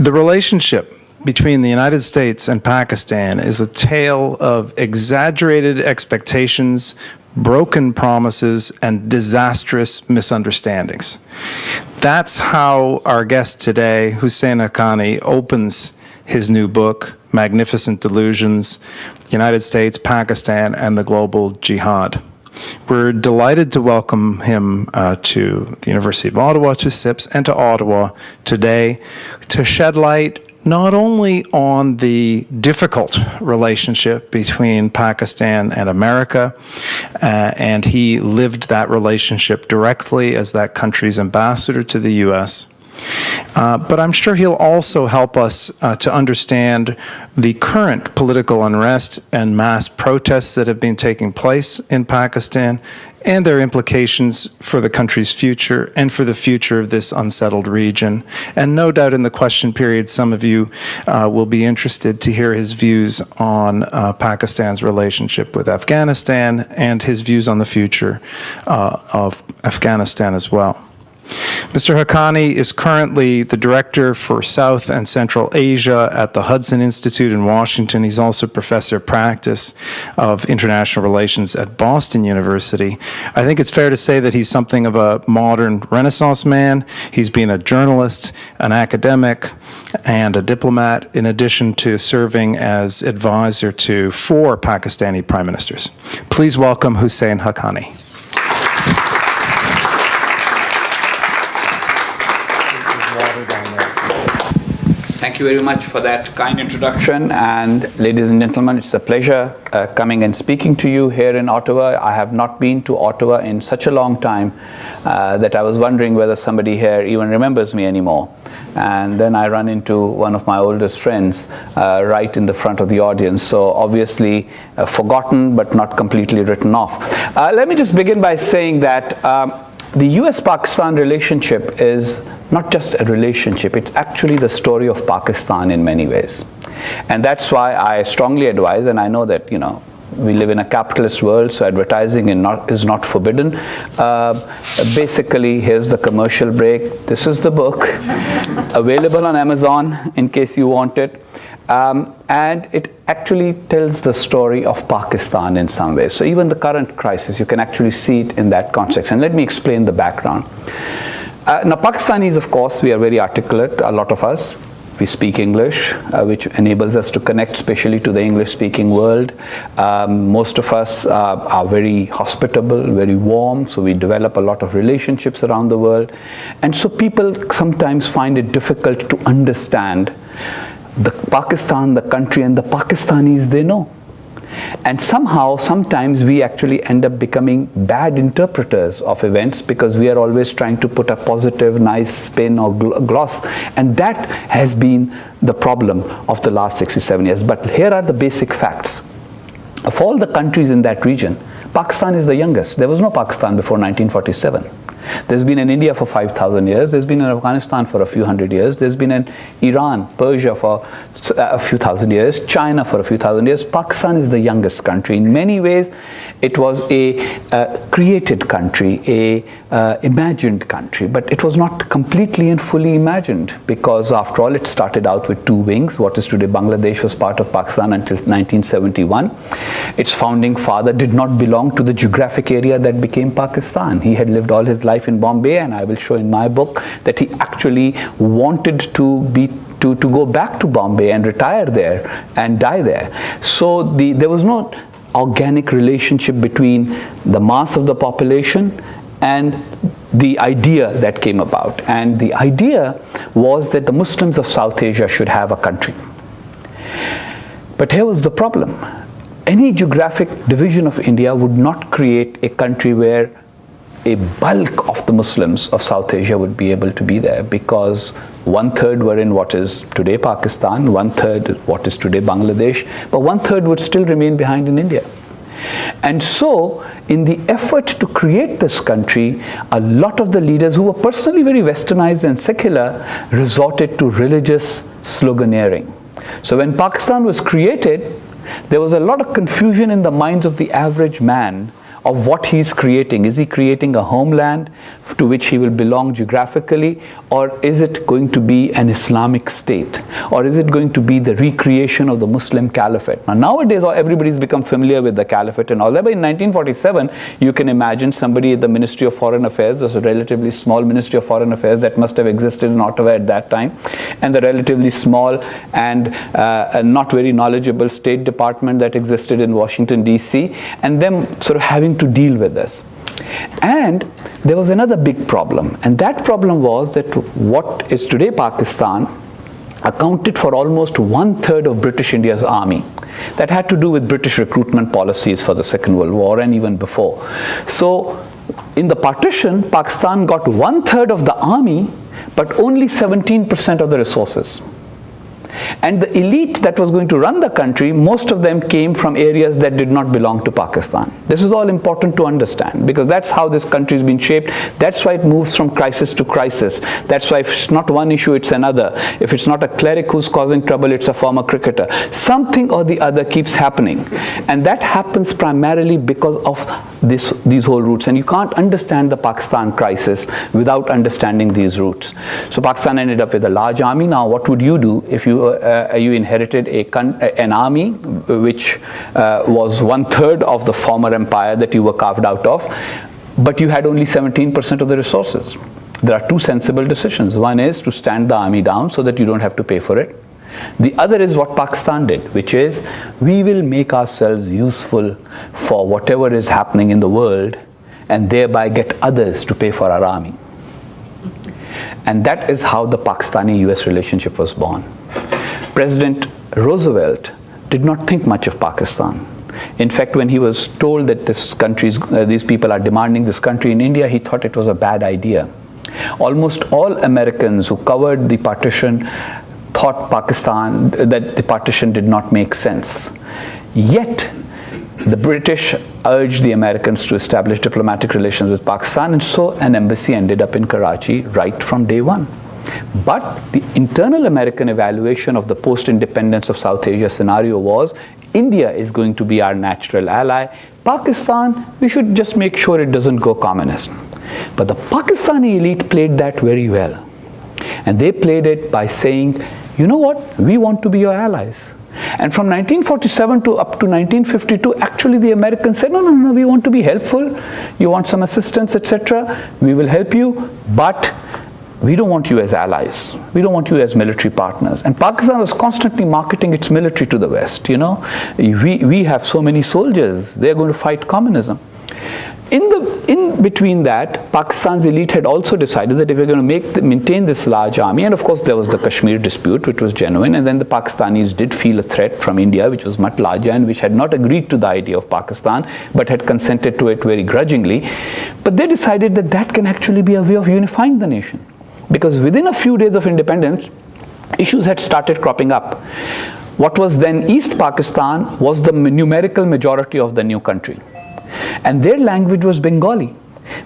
The relationship between the United States and Pakistan is a tale of exaggerated expectations, broken promises, and disastrous misunderstandings. That's how our guest today, Hussain Haqqani, opens his new book, Magnificent Delusions, United States, Pakistan, and the Global Jihad. We're delighted to welcome him to the University of Ottawa, to SIPS, and to Ottawa today to shed light not only on the difficult relationship between Pakistan and America, and he lived that relationship directly as that country's ambassador to the U.S., but I'm sure he'll also help us to understand the current political unrest and mass protests that have been taking place in Pakistan and their implications for the country's future and for the future of this unsettled region. And no doubt in the question period, some of you will be interested to hear his views on Pakistan's relationship with Afghanistan and his views on the future of Afghanistan as well. Mr. Haqqani is currently the Director for South and Central Asia at the Hudson Institute in Washington. He's also Professor of Practice of International Relations at Boston University. I think it's fair to say that he's something of a modern Renaissance man. He's been a journalist, an academic, and a diplomat, in addition to serving as advisor to 4 Pakistani prime ministers. Please welcome Hussain Haqqani. Thank you very much for that kind introduction, and ladies and gentlemen, it's a pleasure coming and speaking to you here in Ottawa. I have not been to Ottawa in such a long time that I was wondering whether somebody here even remembers me anymore. And then I run into one of my oldest friends right in the front of the audience, so obviously forgotten but not completely written off. Let me just begin by saying that the US-Pakistan relationship is not just a relationship, it's actually the story of Pakistan in many ways. And that's why I strongly advise, and I know that, you know, we live in a capitalist world, so advertising is not forbidden. Basically, here's the commercial break. This is the book, available on Amazon in case you want it. And it actually tells the story of Pakistan in some ways. So even the current crisis, you can actually see it in that context. And let me explain the background. Now, Pakistanis, of course, we are very articulate, a lot of us. We speak English, which enables us to connect especially to the English-speaking world. Most of us are very hospitable, very warm, so we develop a lot of relationships around the world. And so people sometimes find it difficult to understand the Pakistan, the country, and the Pakistanis they know. And somehow, sometimes we actually end up becoming bad interpreters of events because we are always trying to put a positive, nice spin or gloss. And that has been the problem of the last 67 years. But here are the basic facts. Of all the countries in that region, Pakistan is the youngest. There was no Pakistan before 1947. There's been in India for 5,000 years. There's been in Afghanistan for a few hundred years. There's been in Iran, Persia for a few thousand years. China for a few thousand years. Pakistan is the youngest country. In many ways, it was a created country, a imagined country. But it was not completely and fully imagined because, after all, it started out with 2 wings. What is today Bangladesh was part of Pakistan until 1971. Its founding father did not belong to the geographic area that became Pakistan. He had lived all his life in Bombay, and I will show in my book that he actually wanted to go back to Bombay and retire there and die there. So there was no organic relationship between the mass of the population and the idea that came about. And the idea was that the Muslims of South Asia should have a country. But here was the problem. Any geographic division of India would not create a country where a bulk of the Muslims of South Asia would be able to be there, because 1/3 were in what is today Pakistan, 1/3 what is today Bangladesh, but 1/3 would still remain behind in India. And so, in the effort to create this country, a lot of the leaders who were personally very westernized and secular resorted to religious sloganeering. So when Pakistan was created, there was a lot of confusion in the minds of the average man of what he's creating. Is he creating a homeland to which he will belong geographically, or is it going to be an Islamic state, or is it going to be the recreation of the Muslim caliphate? Now nowadays everybody's become familiar with the caliphate and all that, but in 1947 you can imagine somebody at the Ministry of Foreign Affairs, there's a relatively small Ministry of Foreign Affairs that must have existed in Ottawa at that time, and the relatively small and not very knowledgeable State Department that existed in Washington DC, and them sort of having to deal with this. And there was another big problem, and that problem was that what is today Pakistan accounted for almost 1/3 of British India's army. That had to do with British recruitment policies for the Second World War and even before. So in the partition, Pakistan got 1/3 of the army, but only 17% of the resources. And the elite that was going to run the country, most of them came from areas that did not belong to Pakistan. This is all important to understand, because that's how this country has been shaped. That's why it moves from crisis to crisis. That's why if it's not one issue, it's another. If it's not a cleric who's causing trouble, it's a former cricketer. Something or the other keeps happening. And that happens primarily because of these whole roots. And you can't understand the Pakistan crisis without understanding these roots. So Pakistan ended up with a large army. Now what would you do if you inherited an army which was 1/3 of the former empire that you were carved out of, but you had only 17% of the resources? There are two sensible decisions. One is to stand the army down so that you don't have to pay for it. The other is what Pakistan did, which is we will make ourselves useful for whatever is happening in the world and thereby get others to pay for our army. And that is how the Pakistani-US relationship was born. President Roosevelt did not think much of Pakistan. In fact, when he was told that these people are demanding this country in India, he thought it was a bad idea. Almost all Americans who covered the partition thought that the partition did not make sense. Yet, the British urged the Americans to establish diplomatic relations with Pakistan, and so an embassy ended up in Karachi right from day one. But the internal American evaluation of the post-independence of South Asia scenario was, India is going to be our natural ally. Pakistan, we should just make sure it doesn't go communist. But the Pakistani elite played that very well. And they played it by saying, you know what, we want to be your allies. And from 1947 to up to 1952, actually the Americans said, no, we want to be helpful. You want some assistance, etc. We will help you, but we don't want you as allies. We don't want you as military partners. And Pakistan was constantly marketing its military to the West. You know, we have so many soldiers. They're going to fight communism. In between that, Pakistan's elite had also decided that if we're going to maintain this large army, and of course there was the Kashmir dispute, which was genuine, and then the Pakistanis did feel a threat from India, which was much larger and which had not agreed to the idea of Pakistan, but had consented to it very grudgingly. But they decided that that can actually be a way of unifying the nation. Because within a few days of independence, issues had started cropping up. What was then East Pakistan was the numerical majority of the new country. And their language was Bengali.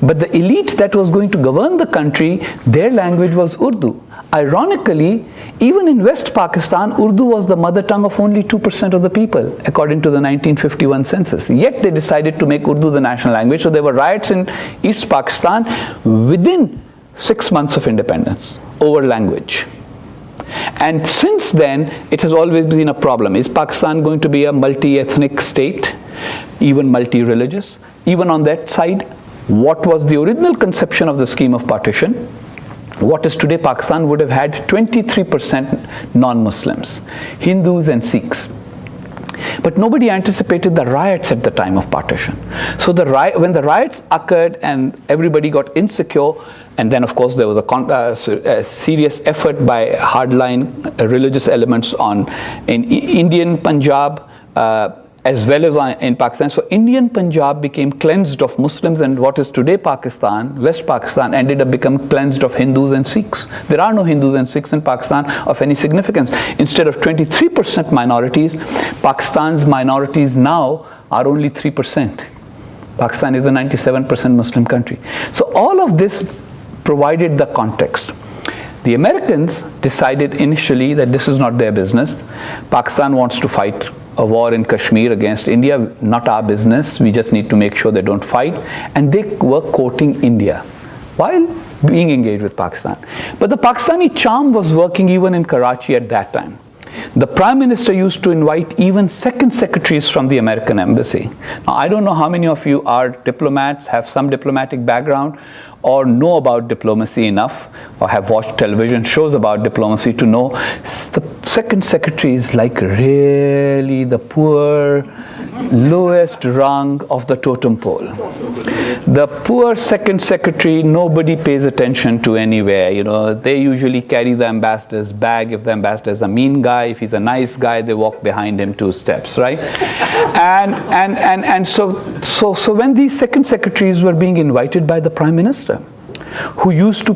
But the elite that was going to govern the country, their language was Urdu. Ironically, even in West Pakistan, Urdu was the mother tongue of only 2% of the people, according to the 1951 census. Yet they decided to make Urdu the national language. So there were riots in East Pakistan within 6 months of independence over language. And since then, it has always been a problem. Is Pakistan going to be a multi-ethnic state, even multi-religious? Even on that side, what was the original conception of the scheme of partition? What is today Pakistan would have had 23% non-Muslims, Hindus and Sikhs. But nobody anticipated the riots at the time of partition. So when the riots occurred and everybody got insecure, and then of course there was a serious effort by hardline religious elements in Indian Punjab, as well as in Pakistan. So Indian Punjab became cleansed of Muslims, and what is today Pakistan, West Pakistan, ended up becoming cleansed of Hindus and Sikhs. There are no Hindus and Sikhs in Pakistan of any significance. Instead of 23% minorities, Pakistan's minorities now are only 3%. Pakistan is a 97% Muslim country. So all of this provided the context. The Americans decided initially that this is not their business. Pakistan wants to fight a war in Kashmir against India, not our business, we just need to make sure they don't fight. And they were courting India while being engaged with Pakistan. But the Pakistani charm was working even in Karachi at that time. The Prime Minister used to invite even second secretaries from the American embassy. Now, I don't know how many of you are diplomats, have some diplomatic background, or know about diplomacy enough, or have watched television shows about diplomacy to know the second secretary is like really the poor, lowest rung of the totem pole. The poor second secretary, nobody pays attention to anywhere. You know, they usually carry the ambassador's bag. If the ambassador is a mean guy, if he's a nice guy, they walk behind him 2 steps, right? and so when these second secretaries were being invited by the Prime Minister, who used to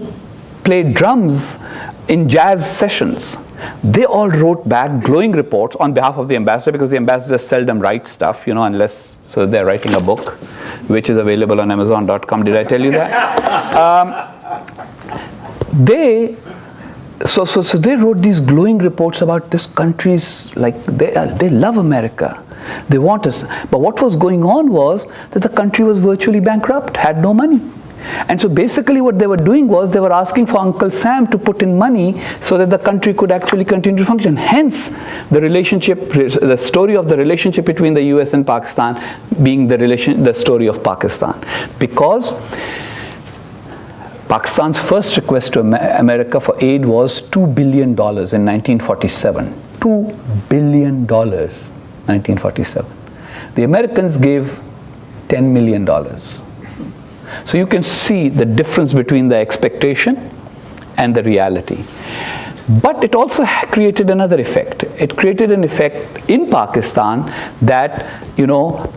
play drums in jazz sessions, they all wrote back glowing reports on behalf of the ambassador, because the ambassadors seldom write stuff, you know, unless, so they're writing a book, which is available on Amazon.com. Did I tell you that? So they wrote these glowing reports about this country's, like, they love America. They want us. But what was going on was that the country was virtually bankrupt, had no money. And so basically what they were doing was they were asking for Uncle Sam to put in money so that the country could actually continue to function. Hence, the relationship, the story of the relationship between the US and Pakistan being the story of Pakistan. Because Pakistan's first request to America for aid was $2 billion in 1947. $2 billion, 1947. The Americans gave $10 million. So you can see the difference between the expectation and the reality. But it also created another effect. It created an effect in Pakistan that, you know,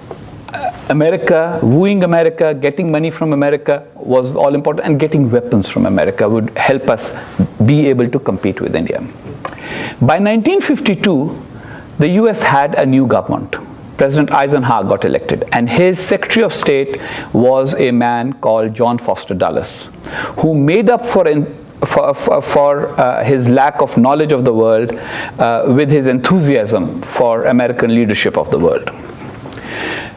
America, wooing America, getting money from America was all important, and getting weapons from America would help us be able to compete with India. By 1952, the US had a new government. President Eisenhower got elected, and his Secretary of State was a man called John Foster Dulles, who made up for his lack of knowledge of the world with his enthusiasm for American leadership of the world.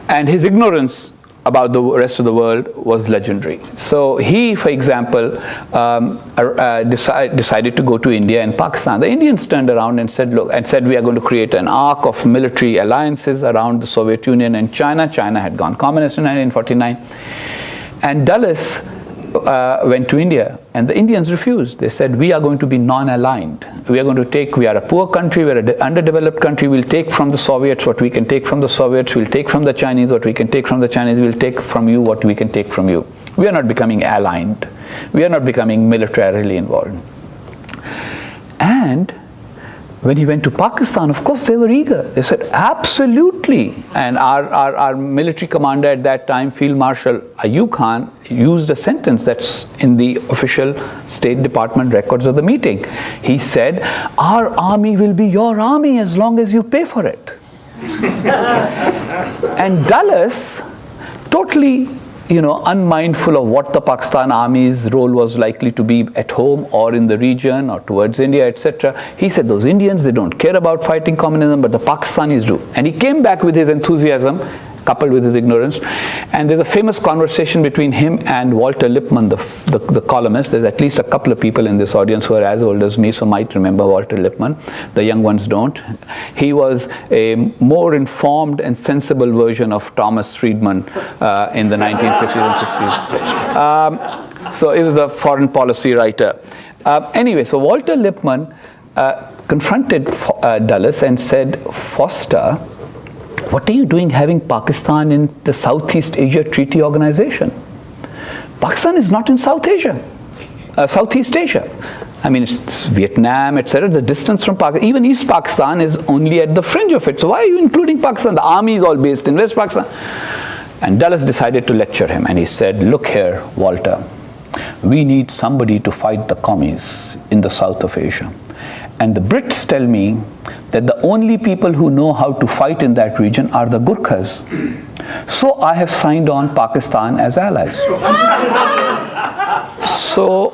And his ignorance about the rest of the world was legendary. So he, for example, decided to go to India and Pakistan. The Indians turned around and said, look, we are going to create an arc of military alliances around the Soviet Union and China. China had gone communist in 1949. And Dulles went to India, and the Indians refused. They said, we are going to be non-aligned. We are a poor country, we are an underdeveloped country, we'll take from the Soviets what we can take from the Soviets, we'll take from the Chinese what we can take from the Chinese, we'll take from you what we can take from you. We are not becoming aligned. We are not becoming militarily involved. And when he went to Pakistan, of course they were eager. They said, absolutely. And our military commander at that time, Field Marshal Ayub Khan, used a sentence that's in the official State Department records of the meeting. He said, our army will be your army as long as you pay for it. And Dulles, totally, you know, unmindful of what the Pakistan army's role was likely to be at home or in the region or towards India, etc. He said, those Indians, they don't care about fighting communism, but the Pakistanis do. And he came back with his enthusiasm, coupled with his ignorance. And there's a famous conversation between him and Walter Lippmann, the columnist. There's at least a couple of people in this audience who are as old as me, so might remember Walter Lippmann. The young ones don't. He was a more informed and sensible version of Thomas Friedman in the 1950s and 60s. So he was a foreign policy writer. Anyway, so Walter Lippmann confronted Dulles and said, Foster, what are you doing having Pakistan in the Southeast Asia Treaty Organization? Pakistan is not in Southeast Asia. I mean, it's Vietnam, etc. The distance from Pakistan, even East Pakistan is only at the fringe of it. So why are you including Pakistan? The army is all based in West Pakistan. And Dulles decided to lecture him, and he said, look here, Walter, we need somebody to fight the commies in the south of Asia. And the Brits tell me that the only people who know how to fight in that region are the Gurkhas. So I have signed on Pakistan as allies. So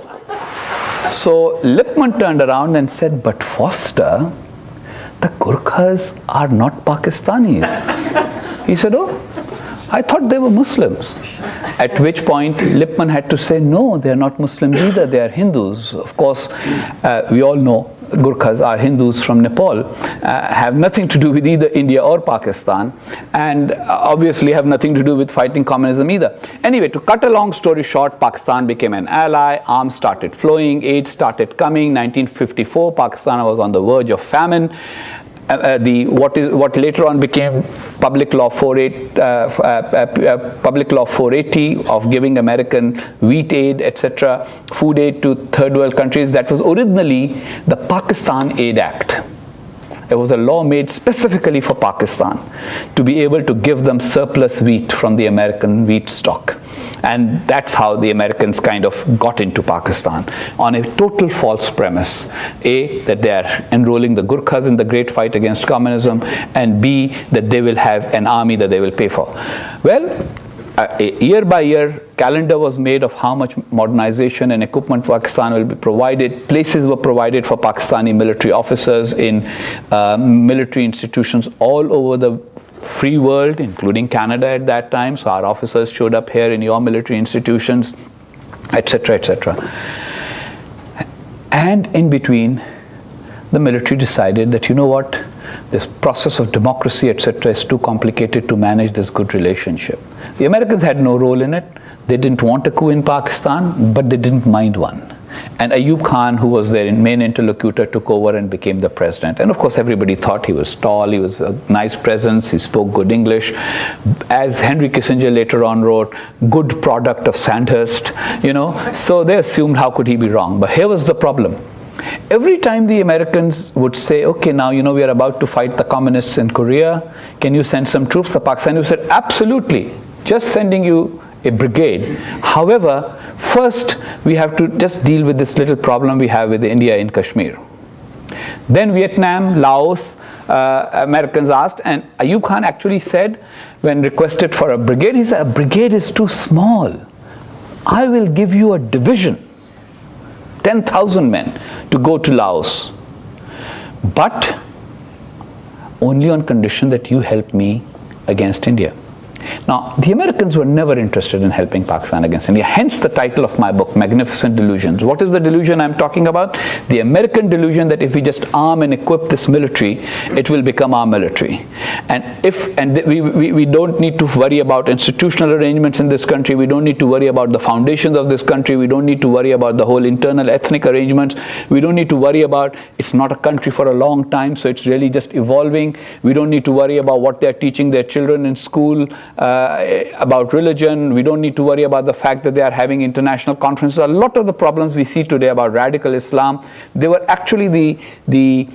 Lippmann turned around and said, but Foster, the Gurkhas are not Pakistanis. He said, oh, I thought they were Muslims. At which point Lippmann had to say, no, they are not Muslims either, they are Hindus. Of course, we all know Gurkhas are Hindus from Nepal, have nothing to do with either India or Pakistan, and obviously have nothing to do with fighting communism either. Anyway, to cut a long story short, Pakistan became an ally, arms started flowing, aid started coming. 1954, Pakistan was on the verge of famine. What later on became Public Law 480 of giving American wheat aid, etc., food aid to third world countries, that was originally the Pakistan Aid Act. It was a law made specifically for Pakistan to be able to give them surplus wheat from the American wheat stock. And that's how the Americans kind of got into Pakistan, on a total false premise. A, that they are enrolling the Gurkhas in the great fight against communism, and B, that they will have an army that they will pay for. Well, a year by year calendar was made of how much modernization and equipment Pakistan will be provided. Places were provided for Pakistani military officers in military institutions all over the free world, including Canada at that time. So our officers showed up here in your military institutions, etc., etc. And in between, the military decided that, you know what, this process of democracy, etc., is too complicated to manage this good relationship. The Americans had no role in it. They didn't want a coup in Pakistan, but they didn't mind one. And Ayub Khan, who was their main interlocutor, took over and became the president. And of course, everybody thought he was tall, he was a nice presence, he spoke good English. As Henry Kissinger later on wrote, good product of Sandhurst, you know. So they assumed, how could he be wrong? But here was the problem. Every time the Americans would say, okay, now, you know, we are about to fight the communists in Korea, can you send some troops? The Pakistanis said, absolutely, just sending you a brigade. However, first we have to just deal with this little problem we have with India in Kashmir. Then Vietnam, Laos, Americans asked, and Ayub Khan actually said, when requested for a brigade, he said, a brigade is too small. I will give you a division, 10,000 men, to go to Laos, but only on condition that you help me against India. Now, the Americans were never interested in helping Pakistan against India, hence the title of my book, Magnificent Delusions. What is the delusion I'm talking about? The American delusion that if we just arm and equip this military, it will become our military. And we don't need to worry about institutional arrangements in this country, we don't need to worry about the foundations of this country, we don't need to worry about the whole internal ethnic arrangements, we don't need to worry about, it's not a country for a long time, so it's really just evolving, we don't need to worry about what they're teaching their children in school, about religion, we don't need to worry about the fact that they are having international conferences. A lot of the problems we see today about radical Islam, they were actually the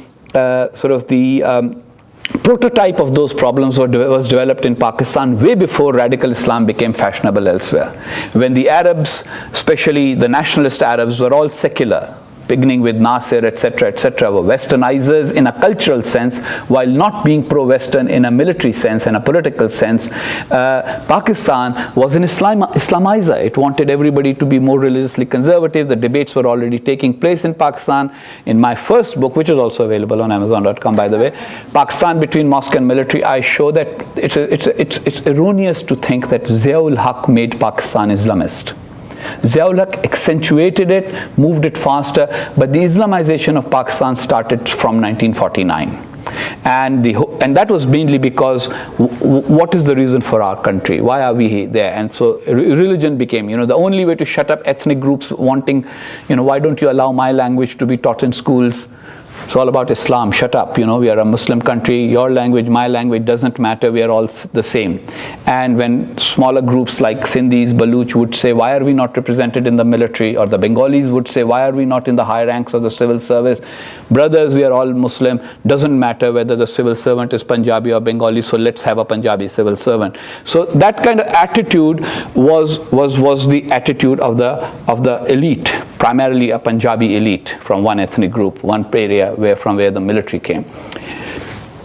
prototype of those problems was developed in Pakistan way before radical Islam became fashionable elsewhere. When the Arabs, especially the nationalist Arabs, were all secular, beginning with Nasser, etc., etc., were westernizers in a cultural sense, while not being pro-Western in a military sense and a political sense. Pakistan was an Islamizer. It wanted everybody to be more religiously conservative. The debates were already taking place in Pakistan. In my first book, which is also available on Amazon.com, by the way, Pakistan Between Mosque and Military, I show that it's erroneous to think that Ziaul Haq made Pakistan Islamist. Ziaul Haq accentuated it, moved it faster, but the Islamization of Pakistan started from 1949. And that was mainly because what is the reason for our country? Why are we there? And so religion became, the only way to shut up ethnic groups wanting, why don't you allow my language to be taught in schools? It's all about Islam, shut up, we are a Muslim country, your language, my language doesn't matter, we are all the same. And when smaller groups like Sindhis, Baluch would say, why are we not represented in the military? Or the Bengalis would say, why are we not in the high ranks of the civil service? Brothers, we are all Muslim, doesn't matter whether the civil servant is Punjabi or Bengali, so let's have a Punjabi civil servant. So that kind of attitude was the attitude of the elite, primarily a Punjabi elite from one ethnic group, one area from where the military came.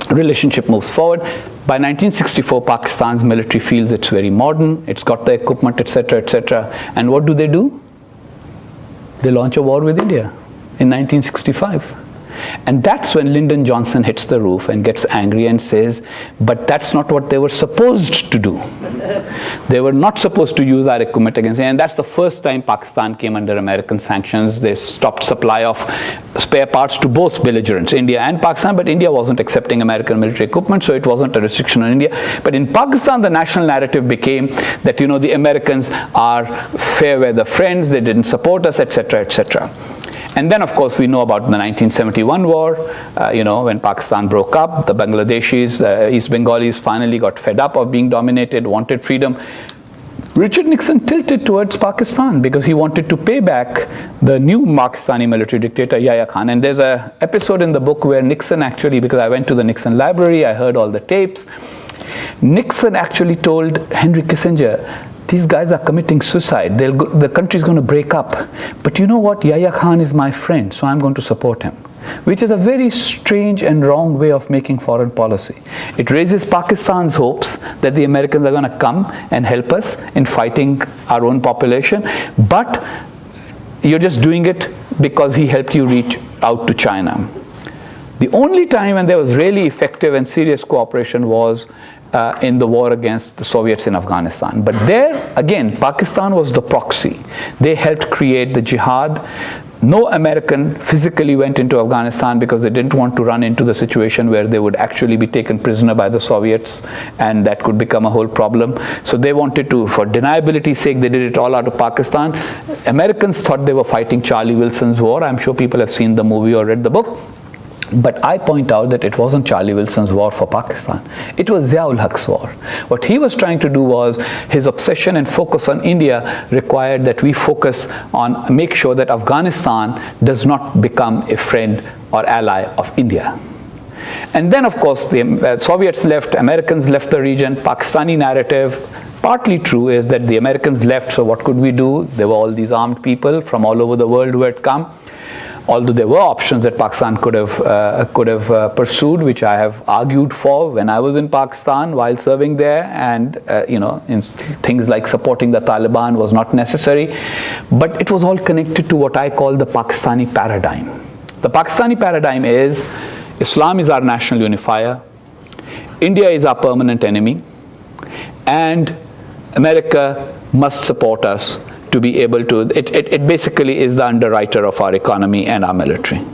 Relationship moves forward. By 1964, Pakistan's military feels it's very modern, it's got the equipment, etc., etc. And what do? They launch a war with India in 1965. And that's when Lyndon Johnson hits the roof and gets angry and says, but that's not what they were supposed to do. They were not supposed to use our equipment against India. And that's the first time Pakistan came under American sanctions. They stopped supply of spare parts to both belligerents, India and Pakistan, but India wasn't accepting American military equipment, so it wasn't a restriction on India. But in Pakistan, the national narrative became that, you know, the Americans are fair weather friends, they didn't support us, etc., etc. And then, of course, we know about the 1971 war, you know, when Pakistan broke up, the Bangladeshis, East Bengalis finally got fed up of being dominated, wanted freedom. Richard Nixon tilted towards Pakistan because he wanted to pay back the new Pakistani military dictator, Yahya Khan. And there's an episode in the book where Nixon actually, because I went to the Nixon library, I heard all the tapes, Nixon actually told Henry Kissinger, these guys are committing suicide. The country's going to break up. But you know what? Yahya Khan is my friend, so I'm going to support him. Which is a very strange and wrong way of making foreign policy. It raises Pakistan's hopes that the Americans are going to come and help us in fighting our own population. But you're just doing it because he helped you reach out to China. The only time when there was really effective and serious cooperation was in the war against the Soviets in Afghanistan. But there, again, Pakistan was the proxy. They helped create the jihad. No American physically went into Afghanistan because they didn't want to run into the situation where they would actually be taken prisoner by the Soviets, and that could become a whole problem. So they wanted to, for deniability's sake, they did it all out of Pakistan. Americans thought they were fighting Charlie Wilson's war. I'm sure people have seen the movie or read the book. But I point out that it wasn't Charlie Wilson's war for Pakistan. It was Ziaul Haq's war. What he was trying to do was, his obsession and focus on India required that we focus on, make sure that Afghanistan does not become a friend or ally of India. And then, of course, the Soviets left, Americans left the region. Pakistani narrative, partly true, is that the Americans left, so what could we do? There were all these armed people from all over the world who had come. Although there were options that Pakistan could have pursued, which I have argued for when I was in Pakistan while serving there, and you know, in things like supporting the Taliban was not necessary. But it was all connected to what I call the Pakistani paradigm. The Pakistani paradigm is, Islam is our national unifier, India is our permanent enemy, and America must support us to be able to, it basically is the underwriter of our economy and our military.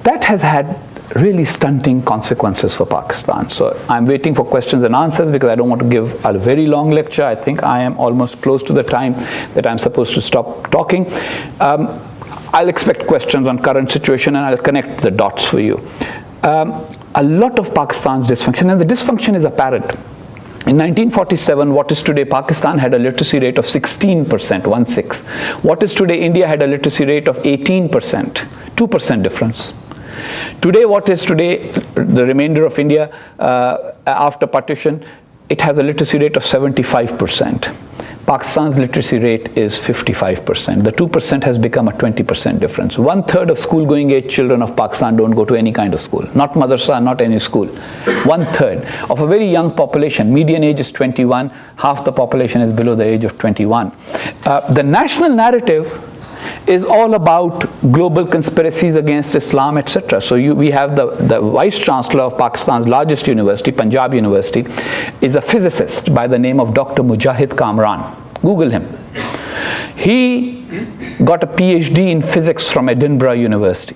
That has had really stunting consequences for Pakistan. So I'm waiting for questions and answers because I don't want to give a very long lecture. I think I am almost close to the time that I'm supposed to stop talking. I'll expect questions on current situation and I'll connect the dots for you. A lot of Pakistan's dysfunction, and the dysfunction is apparent. In 1947, what is today Pakistan had a literacy rate of 16%, 1/6. What is today India had a literacy rate of 18%, 2% difference. Today, what is today the remainder of India after partition, it has a literacy rate of 75%. Pakistan's literacy rate is 55%. The 2% has become a 20% difference. 1/3 of school-going age children of Pakistan don't go to any kind of school. Not madrasa, not any school. 1/3 of a very young population. Median age is 21. Half the population is below the age of 21. The national narrative is all about global conspiracies against Islam, etc. So we have the vice chancellor of Pakistan's largest university, Punjab University, is a physicist by the name of Dr. Mujahid Kamran. Google him. He got a PhD in physics from Edinburgh University.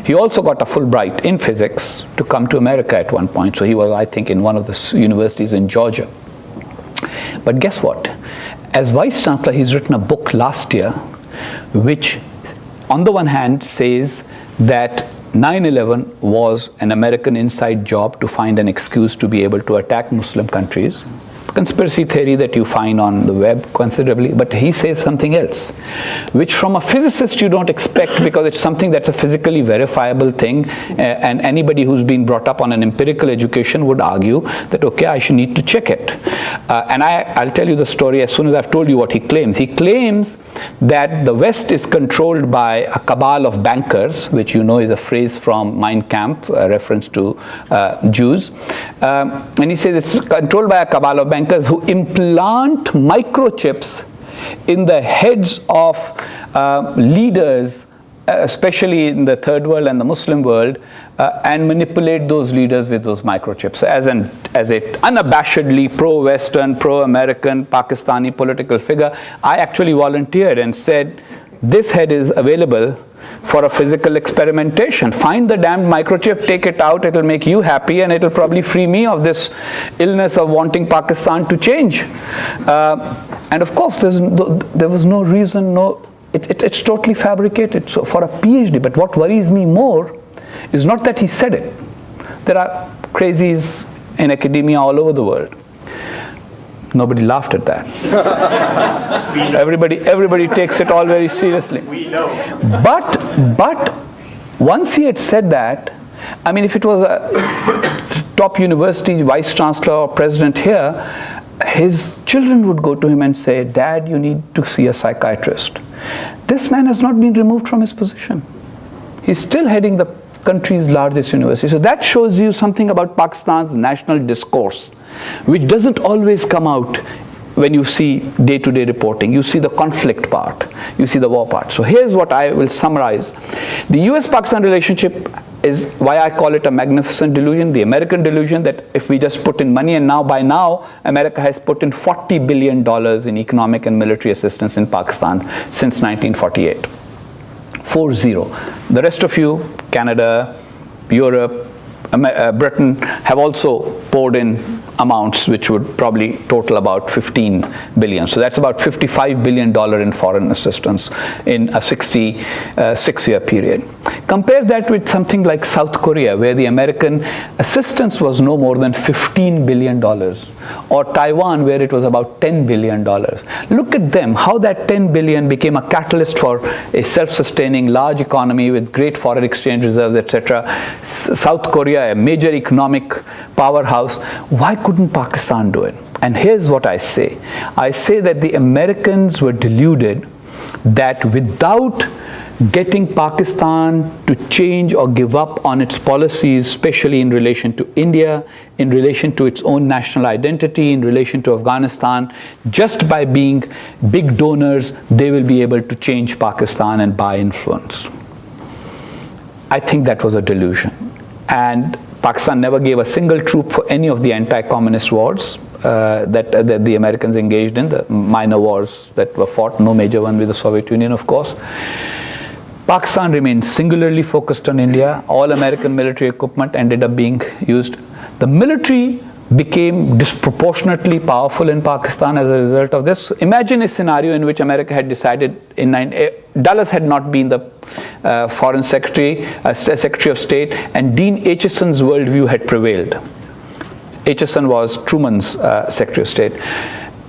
He also got a Fulbright in physics to come to America at one point. So he was, I think, in one of the universities in Georgia. But guess what? As vice chancellor, he's written a book last year which on the one hand says that 9/11 was an American inside job to find an excuse to be able to attack Muslim countries. Conspiracy theory that you find on the web considerably, but he says something else, which from a physicist you don't expect because it's something that's a physically verifiable thing, and anybody who's been brought up on an empirical education would argue that, okay, I should need to check it. And I'll tell you the story as soon as I've told you what he claims. He claims that the West is controlled by a cabal of bankers, which you know is a phrase from Mein Kampf, a reference to Jews. And he says it's controlled by a cabal of bankers who implant microchips in the heads of leaders especially in the third world and the Muslim world, and manipulate those leaders with those microchips. As an unabashedly pro-Western, pro-American, Pakistani political figure, I actually volunteered and said, this head is available for a physical experimentation. Find the damned microchip, take it out, it'll make you happy, and it'll probably free me of this illness of wanting Pakistan to change. And of course, there was no reason, it's totally fabricated, so for a PhD. But what worries me more is not that he said it. There are crazies in academia all over the world. Nobody laughed at that. Everybody takes it all very seriously. We know. But once he had said that, I mean, if it was a top university vice chancellor or president here, his children would go to him and say, Dad, you need to see a psychiatrist. This man has not been removed from his position. He's still heading the country's largest university. So that shows you something about Pakistan's national discourse, which doesn't always come out when you see day-to-day reporting. You see the conflict part, you see the war part. So here's what I will summarize. The US-Pakistan relationship is why I call it a magnificent delusion, the American delusion that if we just put in money, and now by now America has put in $40 billion in economic and military assistance in Pakistan since 1948. 40. The rest of you, Canada, Europe, Britain, have also poured in amounts which would probably total about 15 billion. So that's about $55 billion in foreign assistance in a 66-year period. Compare that with something like South Korea, where the American assistance was no more than $15 billion, or Taiwan, where it was about $10 billion. Look at them, how that 10 billion became a catalyst for a self-sustaining large economy with great foreign exchange reserves, etc. South Korea, a major economic powerhouse. Why couldn't Pakistan do it? And here's what I say. I say that the Americans were deluded that without getting Pakistan to change or give up on its policies, especially in relation to India, in relation to its own national identity, in relation to Afghanistan, just by being big donors, they will be able to change Pakistan and buy influence. I think that was a delusion. And Pakistan never gave a single troop for any of the anti-communist wars that the Americans engaged in, the minor wars that were fought, no major one with the Soviet Union, of course. Pakistan remained singularly focused on India. All American military equipment ended up being used. The military became disproportionately powerful in Pakistan as a result of this. Imagine a scenario in which America had decided Dulles had not been the foreign secretary, Secretary of State, and Dean Acheson's worldview had prevailed. Acheson was Truman's Secretary of State.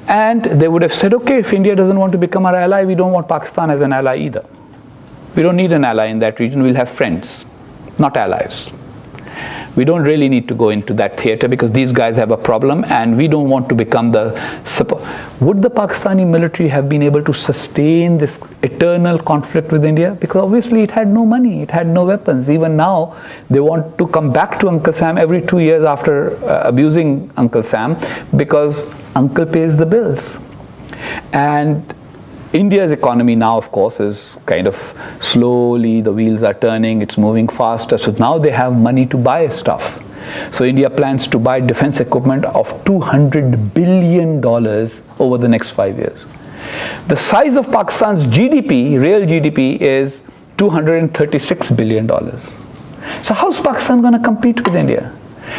And they would have said, okay, if India doesn't want to become our ally, we don't want Pakistan as an ally either. We don't need an ally in that region, we'll have friends, not allies. We don't really need to go into that theater because these guys have a problem and we don't want to become the support. Would the Pakistani military have been able to sustain this eternal conflict with India? Because obviously it had no money, it had no weapons. Even now, they want to come back to Uncle Sam every 2 years after abusing Uncle Sam because Uncle pays the bills. And India's economy now, of course, is kind of slowly, the wheels are turning, it's moving faster. So now they have money to buy stuff. So India plans to buy defense equipment of $200 billion over the next 5 years. The size of Pakistan's GDP, real GDP, is $236 billion. So how's Pakistan going to compete with India?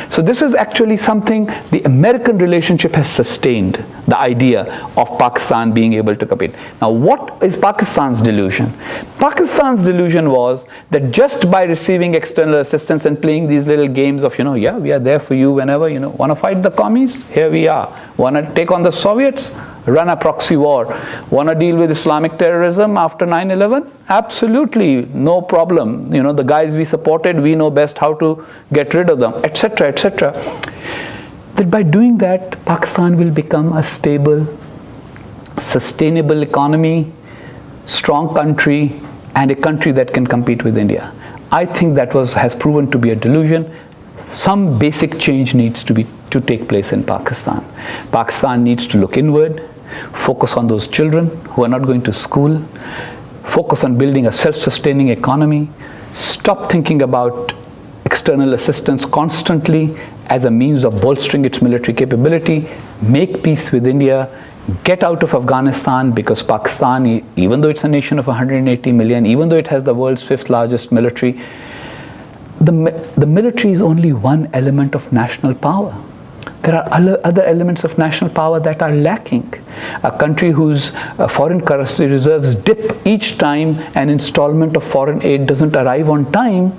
So this is actually something the American relationship has sustained, the idea of Pakistan being able to compete. Now what is Pakistan's delusion? Pakistan's delusion was that just by receiving external assistance and playing these little games of, yeah, we are there for you whenever, want to fight the commies? Here we are. Want to take on the Soviets? Run a proxy war. Want to deal with Islamic terrorism after 9/11? Absolutely, no problem. The guys we supported, we know best how to get rid of them, etc., etc. That by doing that, Pakistan will become a stable, sustainable economy, strong country, and a country that can compete with India. I think that has proven to be a delusion. Some basic change needs to take place in Pakistan. Pakistan needs to look inward, focus on those children who are not going to school, focus on building a self-sustaining economy, stop thinking about external assistance constantly as a means of bolstering its military capability, make peace with India, get out of Afghanistan, because Pakistan, even though it's a nation of 180 million, even though it has the world's 5th largest military, the military is only one element of national power. There are other elements of national power that are lacking. A country whose foreign currency reserves dip each time an installment of foreign aid doesn't arrive on time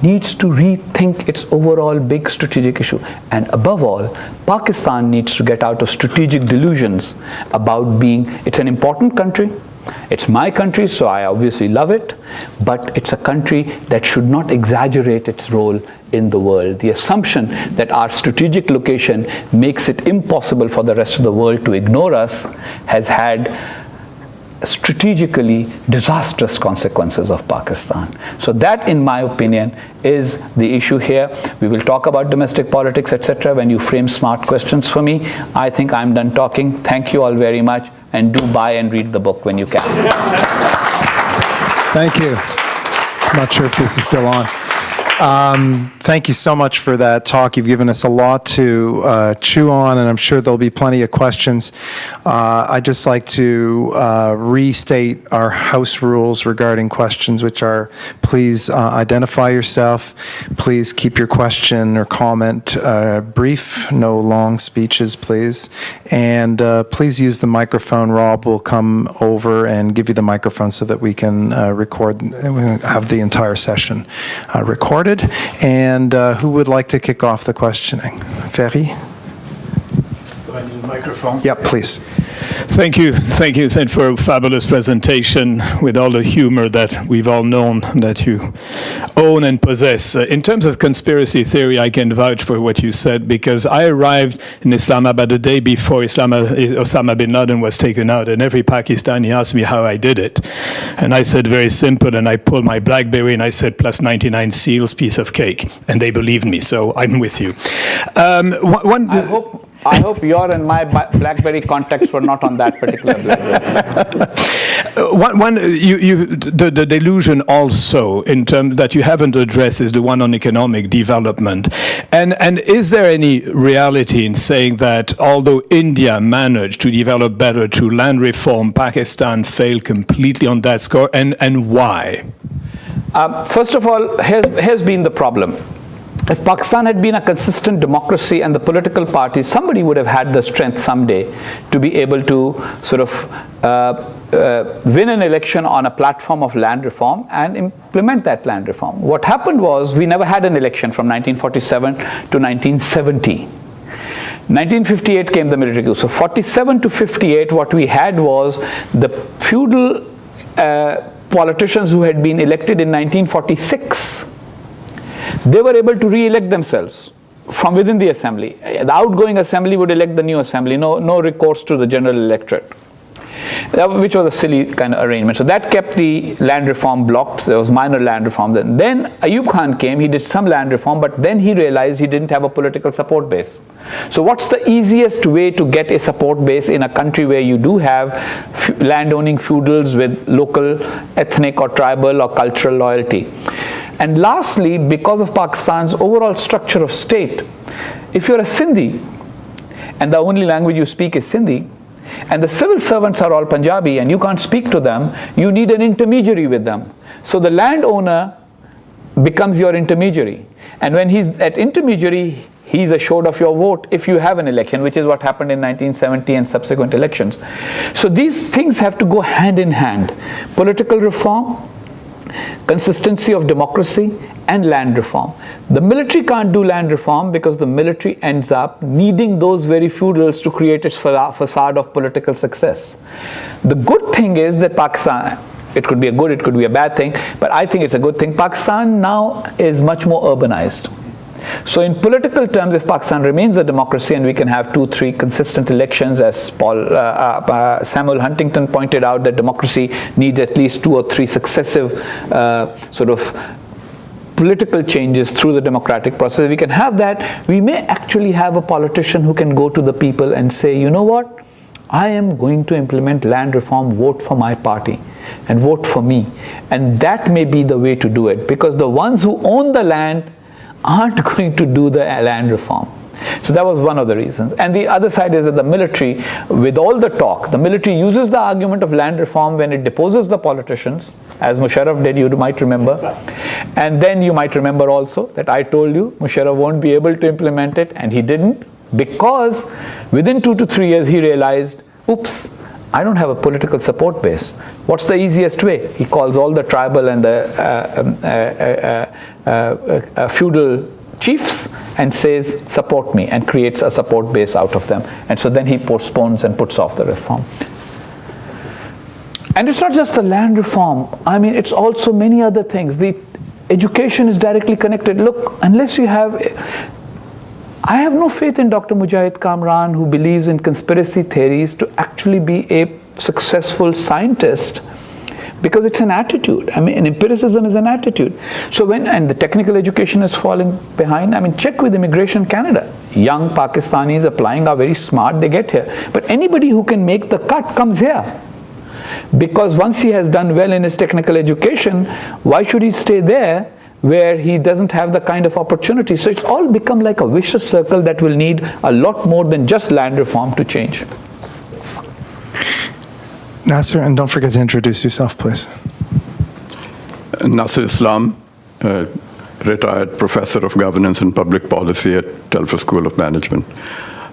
needs to rethink its overall big strategic issue. And above all, Pakistan needs to get out of strategic delusions about being, it's an important country, it's my country, so I obviously love it, but it's a country that should not exaggerate its role in the world. The assumption that our strategic location makes it impossible for the rest of the world to ignore us has had strategically disastrous consequences of Pakistan. So that, in my opinion, is the issue here. We will talk about domestic politics, etc. when you frame smart questions for me. I think I'm done talking. Thank you all very much, and do buy and read the book when you can. Thank you. I'm not sure if this is still on. Thank you so much for that talk. You've given us a lot to chew on, and I'm sure there'll be plenty of questions. I'd just like to restate our house rules regarding questions, which are: please identify yourself, please keep your question or comment brief, no long speeches, please, and please use the microphone. Rob will come over and give you the microphone so that we can record, have the entire session recorded. And who would like to kick off the questioning? Ferry? Do I need a microphone? Yeah, please. Thank you, Hussain, for a fabulous presentation with all the humor that we've all known that you own and possess. In terms of conspiracy theory, I can vouch for what you said, because I arrived in Islamabad the day before Osama bin Laden was taken out, and every Pakistani asked me how I did it. And I said, very simple, and I pulled my BlackBerry and I said, plus 99 seals, piece of cake. And they believed me, so I'm with you. I hope your and my BlackBerry contacts were not on that particular BlackBerry. The delusion also, in terms that you haven't addressed, is the one on economic development. And is there any reality in saying that although India managed to develop better through land reform, Pakistan failed completely on that score, and why? First of all, here's been the problem. If Pakistan had been a consistent democracy and the political parties, somebody would have had the strength someday to be able to sort of win an election on a platform of land reform and implement that land reform. What happened was we never had an election from 1947 to 1970. 1958 came the military coup. So 47 to 58, what we had was the feudal politicians who had been elected in 1946. They were able to re-elect themselves from within the assembly. The outgoing assembly would elect the new assembly, no recourse to the general electorate, which was a silly kind of arrangement. So that kept the land reform blocked. There was minor land reform then. Then Ayub Khan came, he did some land reform, but then he realized he didn't have a political support base. So what's the easiest way to get a support base in a country where you do have land-owning feudals with local ethnic or tribal or cultural loyalty? And lastly, because of Pakistan's overall structure of state, if you're a Sindhi, and the only language you speak is Sindhi, and the civil servants are all Punjabi, and you can't speak to them, you need an intermediary with them. So the landowner becomes your intermediary. And when he's at intermediary, he's assured of your vote if you have an election, which is what happened in 1970 and subsequent elections. So these things have to go hand in hand. Political reform, consistency of democracy, and land reform. The military can't do land reform because the military ends up needing those very feudals to create its facade of political success. The good thing is that Pakistan, it could be a good, it could be a bad thing, but I think it's a good thing. Pakistan now is much more urbanized. So in political terms, if Pakistan remains a democracy and we can have 2-3 consistent elections, as Samuel Huntington pointed out, that democracy needs at least 2 or 3 successive sort of political changes through the democratic process. If we can have that, we may actually have a politician who can go to the people and say, you know what, I am going to implement land reform, vote for my party. and vote for me. And that may be the way to do it, because the ones who own the land aren't going to do the land reform. So that was one of the reasons. And the other side is that the military, with all the talk, the military uses the argument of land reform when it deposes the politicians, as Musharraf did, you might remember. And then you might remember also that I told you Musharraf won't be able to implement it, and he didn't, because within 2 to 3 years he realized, oops, I don't have a political support base. What's the easiest way? He calls all the tribal and the feudal chiefs and says, support me, and creates a support base out of them. And so then he postpones and puts off the reform. And it's not just the land reform. I mean, it's also many other things. The education is directly connected. Look, unless you have... I have no faith in Dr. Mujahid Kamran, who believes in conspiracy theories, to actually be a successful scientist, because it's an attitude. I mean, empiricism is an attitude. So and the technical education is falling behind. I mean, check with Immigration Canada. Young Pakistanis applying are very smart, they get here. But anybody who can make the cut comes here. Because once he has done well in his technical education, why should he stay there where he doesn't have the kind of opportunity? So it's all become like a vicious circle that will need a lot more than just land reform to change. Nasser, and don't forget to introduce yourself, please. Nasser Islam, retired professor of governance and public policy at Telford School of Management.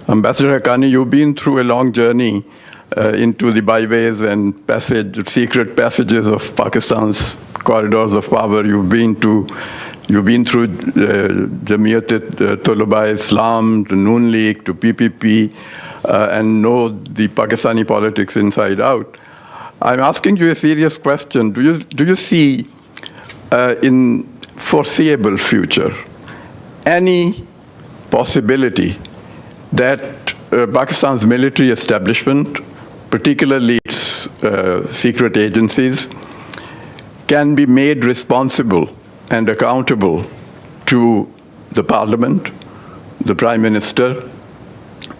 Ambassador Haqqani, you've been through a long journey into the byways and secret passages of Pakistan's corridors of power. You've been through Jamiat-e-Tulaba Islam, to Noon League, to PPP, and know the Pakistani politics inside out. I'm asking you a serious question. Do you see in foreseeable future any possibility that Pakistan's military establishment, particularly its secret agencies, can be made responsible and accountable to the Parliament, the Prime Minister,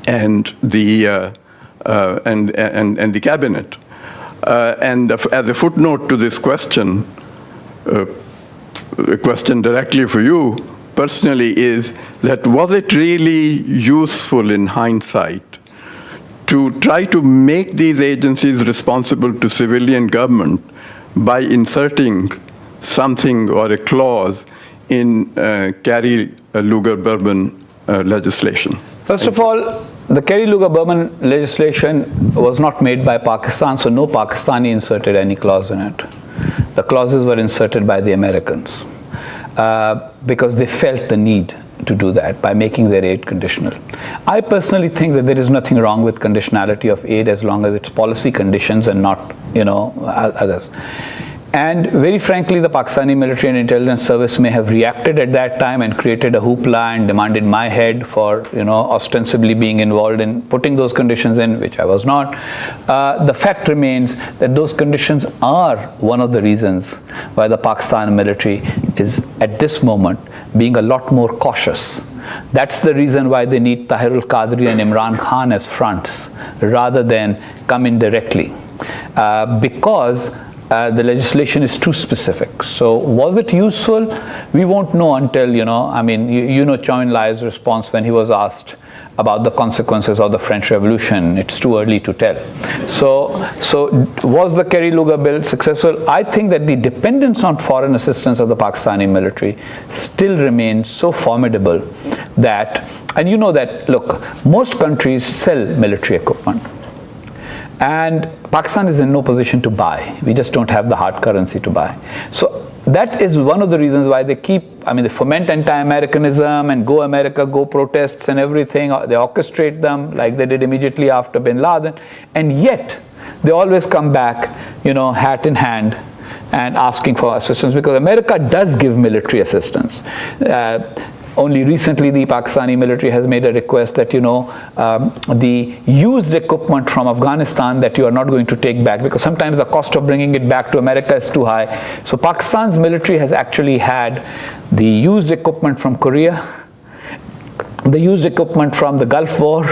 and the Cabinet? And as a footnote to this question, a question directly for you personally is that, was it really useful in hindsight to try to make these agencies responsible to civilian government by inserting something or a clause in Kerry-Lugar-Burman legislation? First of all, the Kerry-Lugar-Burman legislation was not made by Pakistan, so no Pakistani inserted any clause in it. The clauses were inserted by the Americans because they felt the need to do that by making their aid conditional. I personally think that there is nothing wrong with conditionality of aid as long as it's policy conditions and not, others. And very frankly, the Pakistani military and intelligence service may have reacted at that time and created a hoopla and demanded my head for, ostensibly being involved in putting those conditions in, which I was not. The fact remains that those conditions are one of the reasons why the Pakistan military is, at this moment, being a lot more cautious. That's the reason why they need Tahir al-Qadri and Imran Khan as fronts, rather than come in directly. Because the legislation is too specific. So was it useful? We won't know until, Chou En-lai's response when he was asked about the consequences of the French Revolution. It's too early to tell. So was the Kerry-Lugar bill successful? I think that the dependence on foreign assistance of the Pakistani military still remains so formidable that, and you know that, look, most countries sell military equipment. And Pakistan is in no position to buy. We just don't have the hard currency to buy. So that is one of the reasons why they they foment anti-Americanism and go America, go protests and everything. They orchestrate them like they did immediately after bin Laden. And yet, they always come back, hat in hand and asking for assistance, because America does give military assistance. Only recently, the Pakistani military has made a request that, the used equipment from Afghanistan that you are not going to take back, because sometimes the cost of bringing it back to America is too high. So Pakistan's military has actually had the used equipment from Korea, the used equipment from the Gulf War,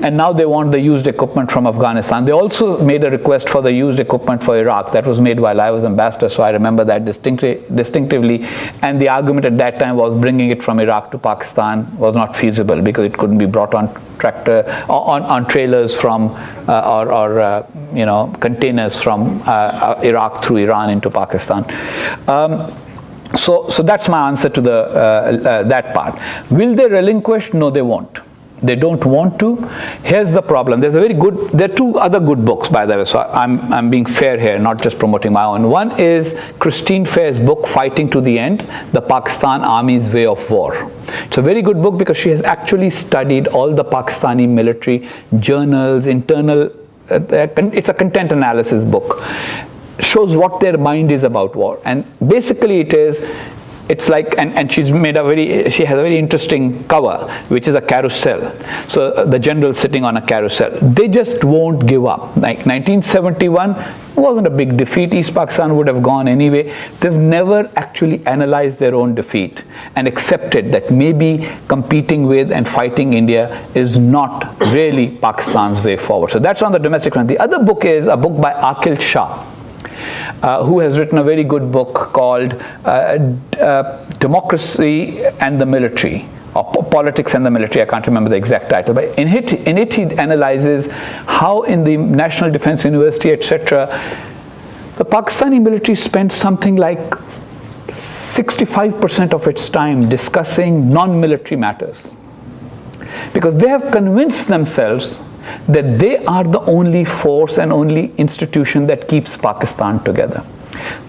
and now they want the used equipment from Afghanistan. They also made a request for the used equipment for Iraq. That was made while I was ambassador, so I remember that distinctively. And the argument at that time was bringing it from Iraq to Pakistan was not feasible because it couldn't be brought on on trailers from containers from Iraq through Iran into Pakistan. So that's my answer to that part. Will they relinquish? No, they won't. They don't want to. Here's the problem. There are two other good books, by the way, so I'm being fair here, not just promoting my own. One is Christine Fair's book, Fighting to the End, The Pakistan Army's Way of War. It's a very good book because she has actually studied all the Pakistani military journals, internal, it's a content analysis book. Shows what their mind is about war. And basically it's like, and she has a very interesting cover, which is a carousel. So the general sitting on a carousel. They just won't give up. Like 1971 wasn't a big defeat. East Pakistan would have gone anyway. They've never actually analyzed their own defeat and accepted that maybe competing with and fighting India is not really Pakistan's way forward. So that's on the domestic front. The other book is a book by Aqil Shah, who has written a very good book called Democracy and the Military, or Politics and the Military. I can't remember the exact title, but in it he analyzes how in the National Defense University, etc., the Pakistani military spent something like 65% of its time discussing non-military matters, because they have convinced themselves that they are the only force and only institution that keeps Pakistan together.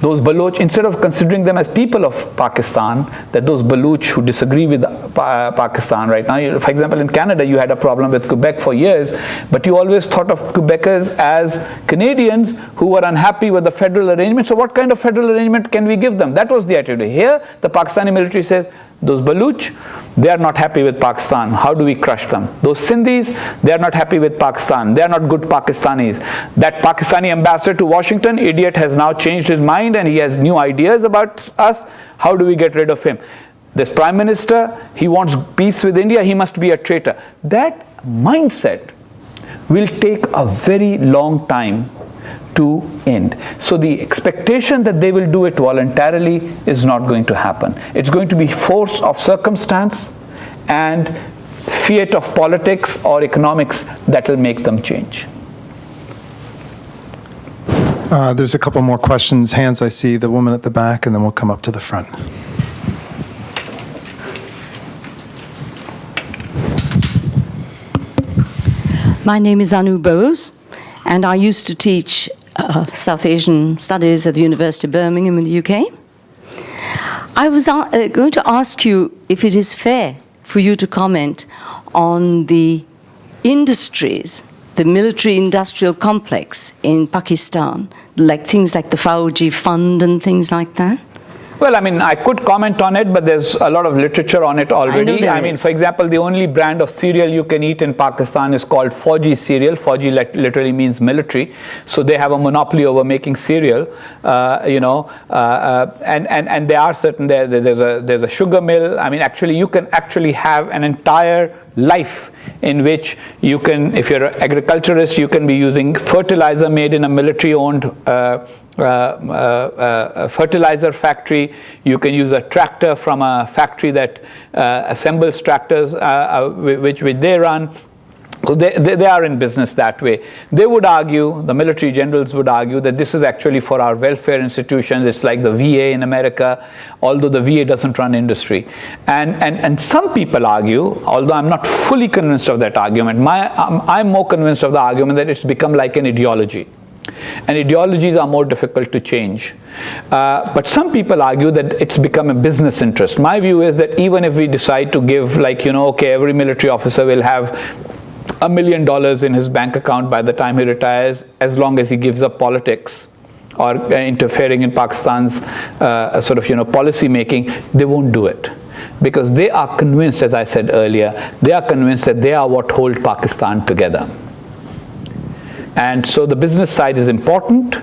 Those Baloch, instead of considering them as people of Pakistan, that those Baloch who disagree with Pakistan right now, for example, in Canada you had a problem with Quebec for years, but you always thought of Quebecers as Canadians who were unhappy with the federal arrangement. So what kind of federal arrangement can we give them? That was the attitude. Here, the Pakistani military says, those Baloch, they are not happy with Pakistan. How do we crush them? Those Sindhis, they are not happy with Pakistan. They are not good Pakistanis. That Pakistani ambassador to Washington, idiot, has now changed his mind and he has new ideas about us. How do we get rid of him? This prime minister, he wants peace with India. He must be a traitor. That mindset will take a very long time to end. So the expectation that they will do it voluntarily is not going to happen. It's going to be force of circumstance and fiat of politics or economics that will make them change. There's a couple more questions. Hands, I see the woman at the back, and then we'll come up to the front. My name is Anu Bose, and I used to teach South Asian Studies at the University of Birmingham in the UK. I was going to ask you if it is fair for you to comment on the industries, the military-industrial complex in Pakistan, like things like the Fauji Fund and things like that. Well, I mean, I could comment on it, but there's a lot of literature on it already. I mean, for example, the only brand of cereal you can eat in Pakistan is called Fauji cereal. Fauji literally means military. So they have a monopoly over making cereal, and there are certain, there's a sugar mill. I mean, actually, you can actually have an entire life in which you can, if you're an agriculturist, you can be using fertilizer made in a military-owned fertilizer factory. You can use a tractor from a factory that assembles tractors, which they run. So they are in business that way. They would argue, the military generals would argue, that this is actually for our welfare institutions. It's like the VA in America, although the VA doesn't run industry. And some people argue, although I'm not fully convinced of that argument, I'm more convinced of the argument that it's become like an ideology. And ideologies are more difficult to change. But some people argue that it's become a business interest. My view is that even if we decide to give, like, okay, every military officer will have $1 million in his bank account by the time he retires, as long as he gives up politics or interfering in Pakistan's policy making, they won't do it. Because they are convinced, as I said earlier, they are convinced that they are what hold Pakistan together. And so the business side is important,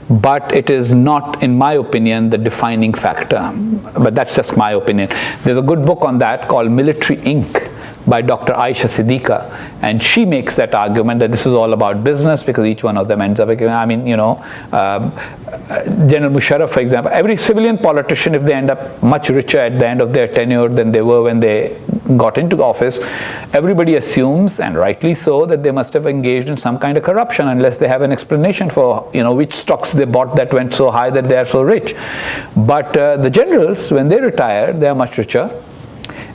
but it is not, in my opinion, the defining factor. But that's just my opinion. There's a good book on that called Military Inc. by Dr. Aisha Siddiqa, and she makes that argument that this is all about business because each one of them ends up, I mean, General Musharraf, for example, every civilian politician, if they end up much richer at the end of their tenure than they were when they got into office, everybody assumes, and rightly so, that they must have engaged in some kind of corruption unless they have an explanation for which stocks they bought that went so high that they are so rich. But the generals, when they retire, they are much richer,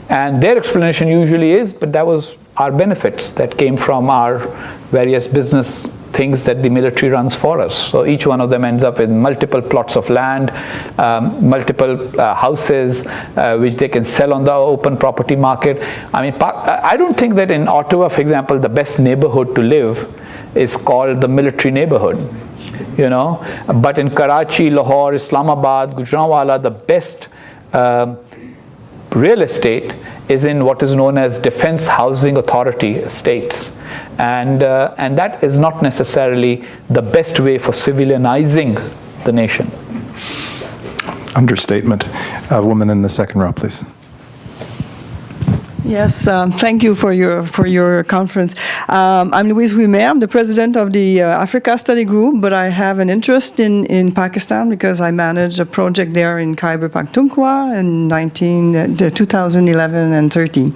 and their explanation usually is, but that was our benefits that came from our various business things that the military runs for us. So each one of them ends up with multiple plots of land, multiple houses, which they can sell on the open property market. I mean, I don't think that in Ottawa, for example, the best neighborhood to live is called the military neighborhood, But in Karachi, Lahore, Islamabad, Gujranwala, the best real estate is in what is known as Defense Housing Authority estates. And that is not necessarily the best way for civilianizing the nation. Understatement. A woman in the second row, please. Yes, thank you for your conference. I'm Louise Ouimet. I'm the president of the Africa Study Group, but I have an interest in Pakistan because I managed a project there in Khyber Pakhtunkhwa in 2011 and 13.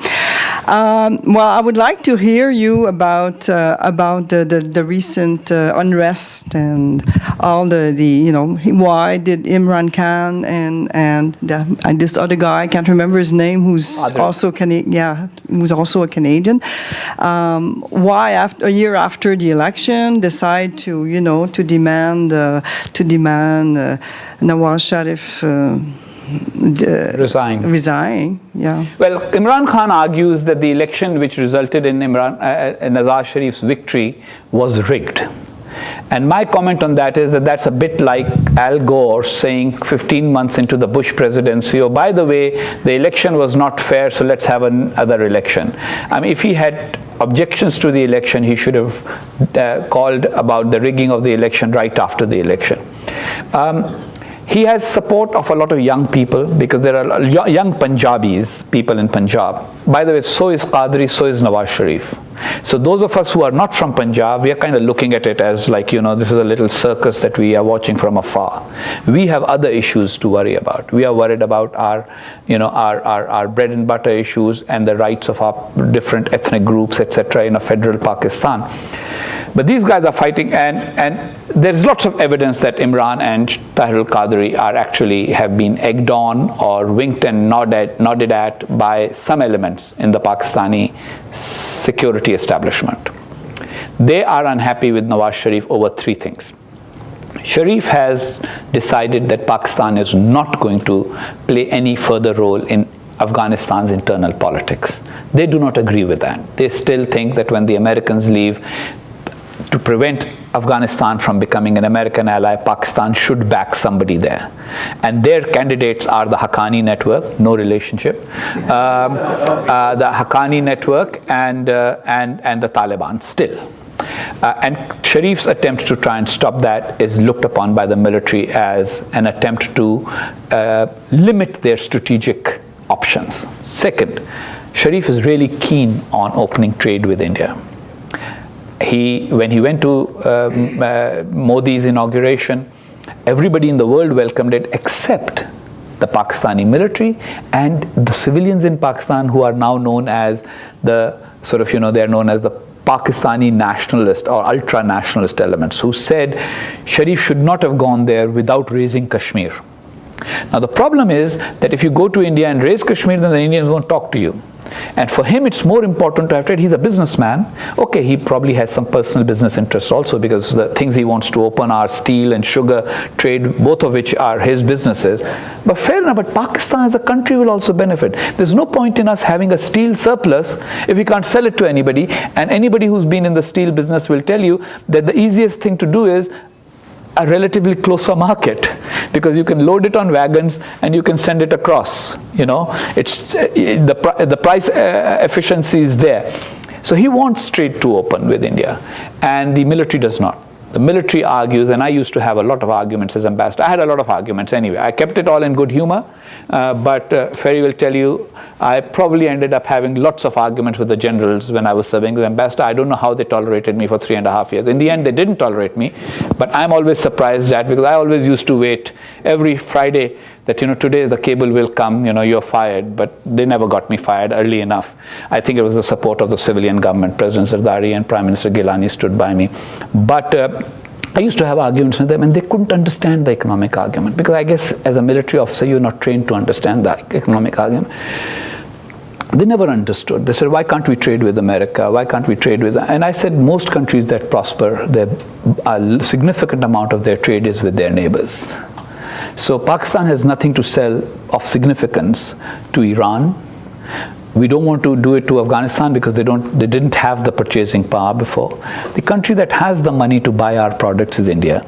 Well, I would like to hear you about the recent unrest and all why did Imran Khan and this other guy, I can't remember his name, who's also Canadian. Yeah, who's also a Canadian. Why, a year after the election, decide to demand Nawaz Sharif resign? Yeah. Well, Imran Khan argues that the election which resulted in Nawaz Sharif's victory was rigged. And my comment on that is that that's a bit like Al Gore saying 15 months into the Bush presidency, oh, by the way, the election was not fair, so let's have another election. I mean, if he had objections to the election, he should have called about the rigging of the election right after the election. He has support of a lot of young people because there are young Punjabis, people in Punjab. By the way, so is Qadri, so is Nawaz Sharif. So those of us who are not from Punjab, we are kind of looking at it as like, this is a little circus that we are watching from afar. We have other issues to worry about. We are worried about our bread and butter issues and the rights of our different ethnic groups, etc. in a federal Pakistan. But these guys are fighting, and there's lots of evidence that Imran and Tahir al-Qadri have been egged on or winked and nodded at by some elements in the Pakistani security establishment. They are unhappy with Nawaz Sharif over three things. Sharif has decided that Pakistan is not going to play any further role in Afghanistan's internal politics. They do not agree with that. They still think that when the Americans leave, to prevent Afghanistan from becoming an American ally, Pakistan should back somebody there. And their candidates are the Haqqani network, no relationship, the Haqqani network and the Taliban still. And Sharif's attempt to try and stop that is looked upon by the military as an attempt to limit their strategic options. Second, Sharif is really keen on opening trade with India. When he went to Modi's inauguration, everybody in the world welcomed it except the Pakistani military and the civilians in Pakistan who are now known as the they are known as the Pakistani nationalist or ultra-nationalist elements, who said Sharif should not have gone there without raising Kashmir. Now the problem is that if you go to India and raise Kashmir, then the Indians won't talk to you. And for him, it's more important to have trade. He's a businessman. Okay, he probably has some personal business interests also, because the things he wants to open are steel and sugar trade, both of which are his businesses. But fair enough, but Pakistan as a country will also benefit. There's no point in us having a steel surplus if we can't sell it to anybody. And anybody who's been in the steel business will tell you that the easiest thing to do is a relatively closer market, because you can load it on wagons and you can send it across. It's the price efficiency is there. So he wants trade to open with India, and the military does not. The military argues, and I used to have a lot of arguments as ambassador. I had a lot of arguments anyway. I kept it all in good humor, but Ferry will tell you, I probably ended up having lots of arguments with the generals when I was serving as ambassador. I don't know how they tolerated me for 3.5 years. In the end, they didn't tolerate me, but I'm always surprised at, because I always used to wait every Friday that, today the cable will come, you're fired, but they never got me fired early enough. I think it was the support of the civilian government. President Zardari and Prime Minister Gilani stood by me. But I used to have arguments with them, and they couldn't understand the economic argument, because I guess as a military officer, you're not trained to understand the economic argument. They never understood. They said, why can't we trade with America? Why can't we trade with... And I said, most countries that prosper, a significant amount of their trade is with their neighbors. So Pakistan has nothing to sell of significance to Iran. We don't want to do it to Afghanistan because they didn't have the purchasing power before. The country that has the money to buy our products is India.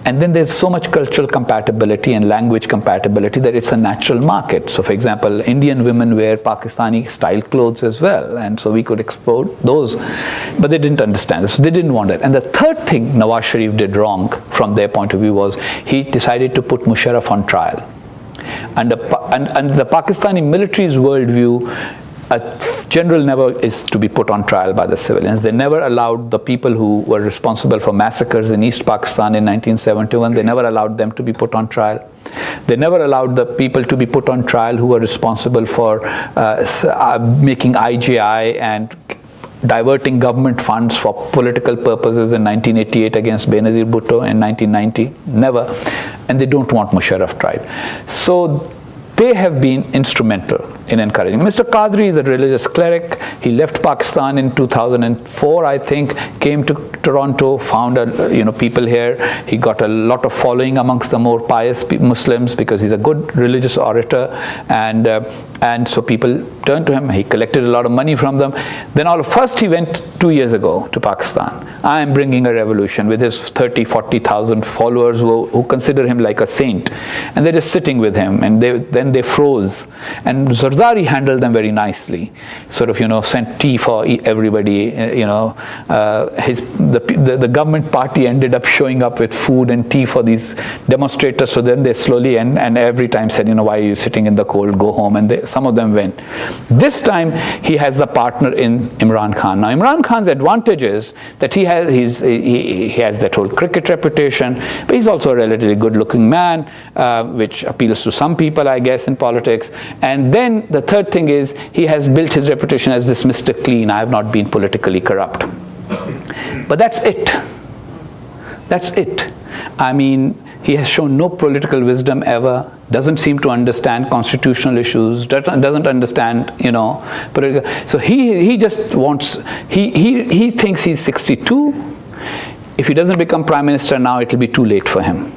And then there's so much cultural compatibility and language compatibility that it's a natural market. So for example, Indian women wear Pakistani style clothes as well. And so we could export those. But they didn't understand this. So they didn't want it. And the third thing Nawaz Sharif did wrong from their point of view was he decided to put Musharraf on trial. And the Pakistani military's worldview, a general never is to be put on trial by the civilians. They never allowed the people who were responsible for massacres in East Pakistan in 1971, they never allowed them to be put on trial. They never allowed the people to be put on trial who were responsible for making IJI and diverting government funds for political purposes in 1988 against Benazir Bhutto in 1990. Never. And they don't want Musharraf tried. So they have been instrumental in encouraging. Mr. Qadri is a religious cleric. He left Pakistan in 2004, I think, came to Toronto, found people here. He got a lot of following amongst the more pious Muslims because he's a good religious orator, and so people turned to him. He collected a lot of money from them. Then first he went 2 years ago to Pakistan. I am bringing a revolution with his 30,000-40,000 followers who consider him like a saint, and they're just sitting with him, and then they froze. And Zardari handled them very nicely, sort of, sent tea for everybody. The government party ended up showing up with food and tea for these demonstrators. So then they slowly and every time said, why are you sitting in the cold? Go home. And some of them went. This time he has the partner in Imran Khan. Now Imran Khan's advantage is that he has that whole cricket reputation, but he's also a relatively good-looking man, which appeals to some people, I guess, in politics. And then the third thing is he has built his reputation as this Mr. Clean. I have not been politically corrupt. But that's it. That's it. I mean, he has shown no political wisdom ever, doesn't seem to understand constitutional issues, doesn't understand, political. So he just wants, he thinks he's 62. If he doesn't become prime minister now, it'll be too late for him.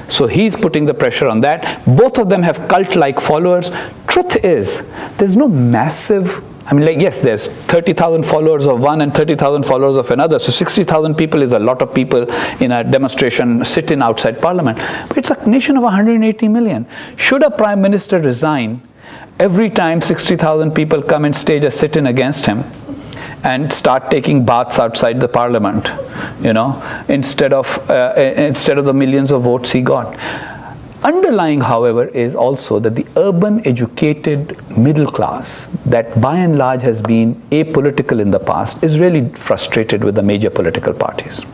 So he's putting the pressure on that. Both of them have cult-like followers. Truth is, there's no massive, yes, there's 30,000 followers of one and 30,000 followers of another. So 60,000 people is a lot of people in a demonstration sit-in outside parliament. But it's a nation of 180 million. Should a prime minister resign every time 60,000 people come and stage a sit-in against him and start taking baths outside the parliament, instead of the millions of votes he got? Underlying, however, is also that the urban educated middle class that by and large has been apolitical in the past is really frustrated with the major political parties.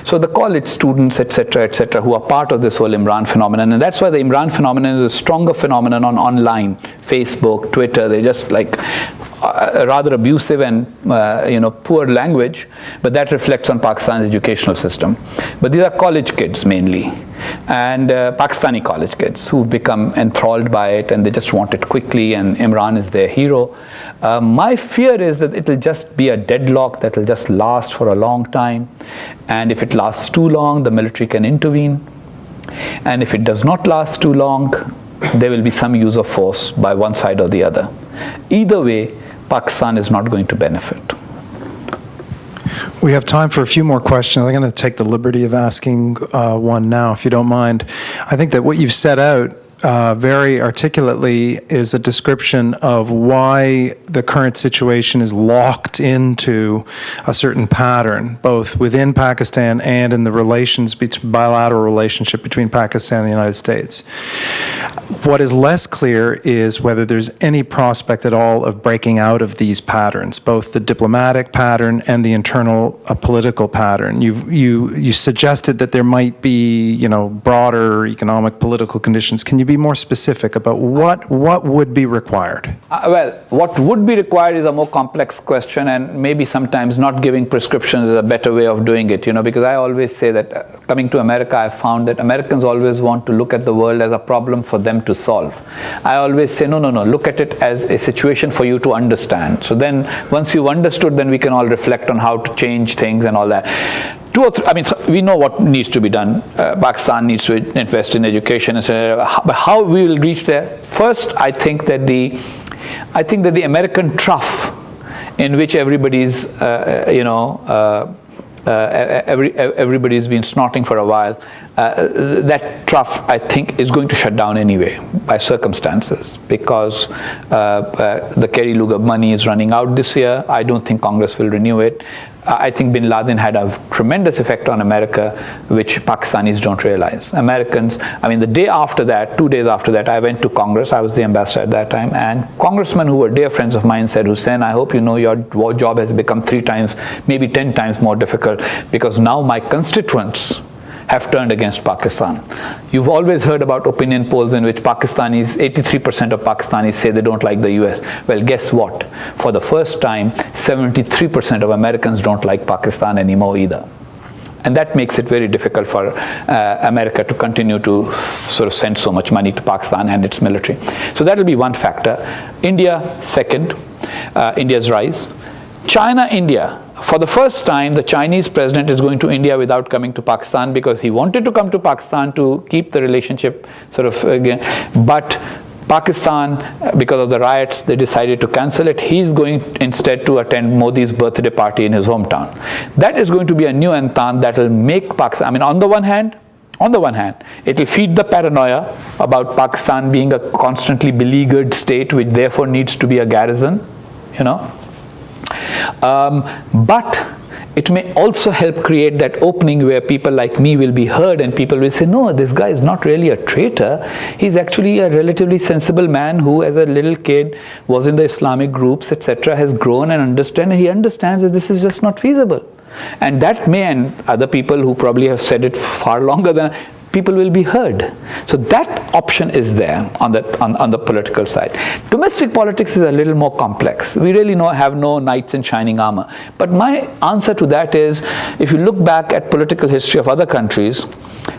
So the college students, etc., who are part of this whole Imran phenomenon, and that's why the Imran phenomenon is a stronger phenomenon on online, Facebook, Twitter. They're just like rather abusive and poor language, but that reflects on Pakistan's educational system. But these are college kids mainly, and Pakistani college kids who've become enthralled by it, and they just want it quickly, and Imran is their hero. My fear is that it'll just be a deadlock that will just last for a long time, and if it lasts too long, the military can intervene, and if it does not last too long, there will be some use of force by one side or the other. Either way, Pakistan is not going to benefit. We have time for a few more questions. I'm going to take the liberty of asking one now, if you don't mind. I think that what you've set out very articulately is a description of why the current situation is locked into a certain pattern, both within Pakistan and in the bilateral relationship between Pakistan and the United States. What is less clear is whether there's any prospect at all of breaking out of these patterns, both the diplomatic pattern and the internal political pattern. You suggested that there might be, broader economic, political conditions. Can you be more specific about what would be required? Well, what would be required is a more complex question, and maybe sometimes not giving prescriptions is a better way of doing it, because I always say that coming to America, I found that Americans always want to look at the world as a problem for them to solve. I always say, no, look at it as a situation for you to understand. So then, once you've understood, then we can all reflect on how to change things and all that. So we know what needs to be done. Pakistan needs to invest in education, etc. But how we will reach there? First, I think that the American trough, in which everybody's everybody's been snorting for a while, that trough, I think, is going to shut down anyway by circumstances, because the Kerry Lugab money is running out this year. I don't think Congress will renew it. I think bin Laden had a tremendous effect on America, which Pakistanis don't realize. Americans, the day after that, 2 days after that, I went to Congress. I was the ambassador at that time, and congressmen who were dear friends of mine said, Hussain, I hope you know your job has become 3 times, maybe 10 times more difficult, because now my constituents have turned against Pakistan. You've always heard about opinion polls in which 83% of Pakistanis say they don't like the US. Well, guess what? For the first time, 73% of Americans don't like Pakistan anymore either. And that makes it very difficult for America to continue to sort of send so much money to Pakistan and its military. So that will be one factor. India, second, India's rise. China, India. For the first time, the Chinese president is going to India without coming to Pakistan, because he wanted to come to Pakistan to keep the relationship sort of again. But Pakistan, because of the riots, they decided to cancel it. He's going instead to attend Modi's birthday party in his hometown. That is going to be a new entente that will make Pakistan, on the one hand, it will feed the paranoia about Pakistan being a constantly beleaguered state, which therefore needs to be a garrison, but it may also help create that opening where people like me will be heard, and people will say, no, this guy is not really a traitor. He's actually a relatively sensible man who, as a little kid, was in the Islamic groups, etc., has grown and he understands that this is just not feasible. And that may, and other people who probably have said it far longer than people, will be heard. So that option is there on the political side. Domestic politics is a little more complex. We really have no knights in shining armor. But my answer to that is, if you look back at political history of other countries,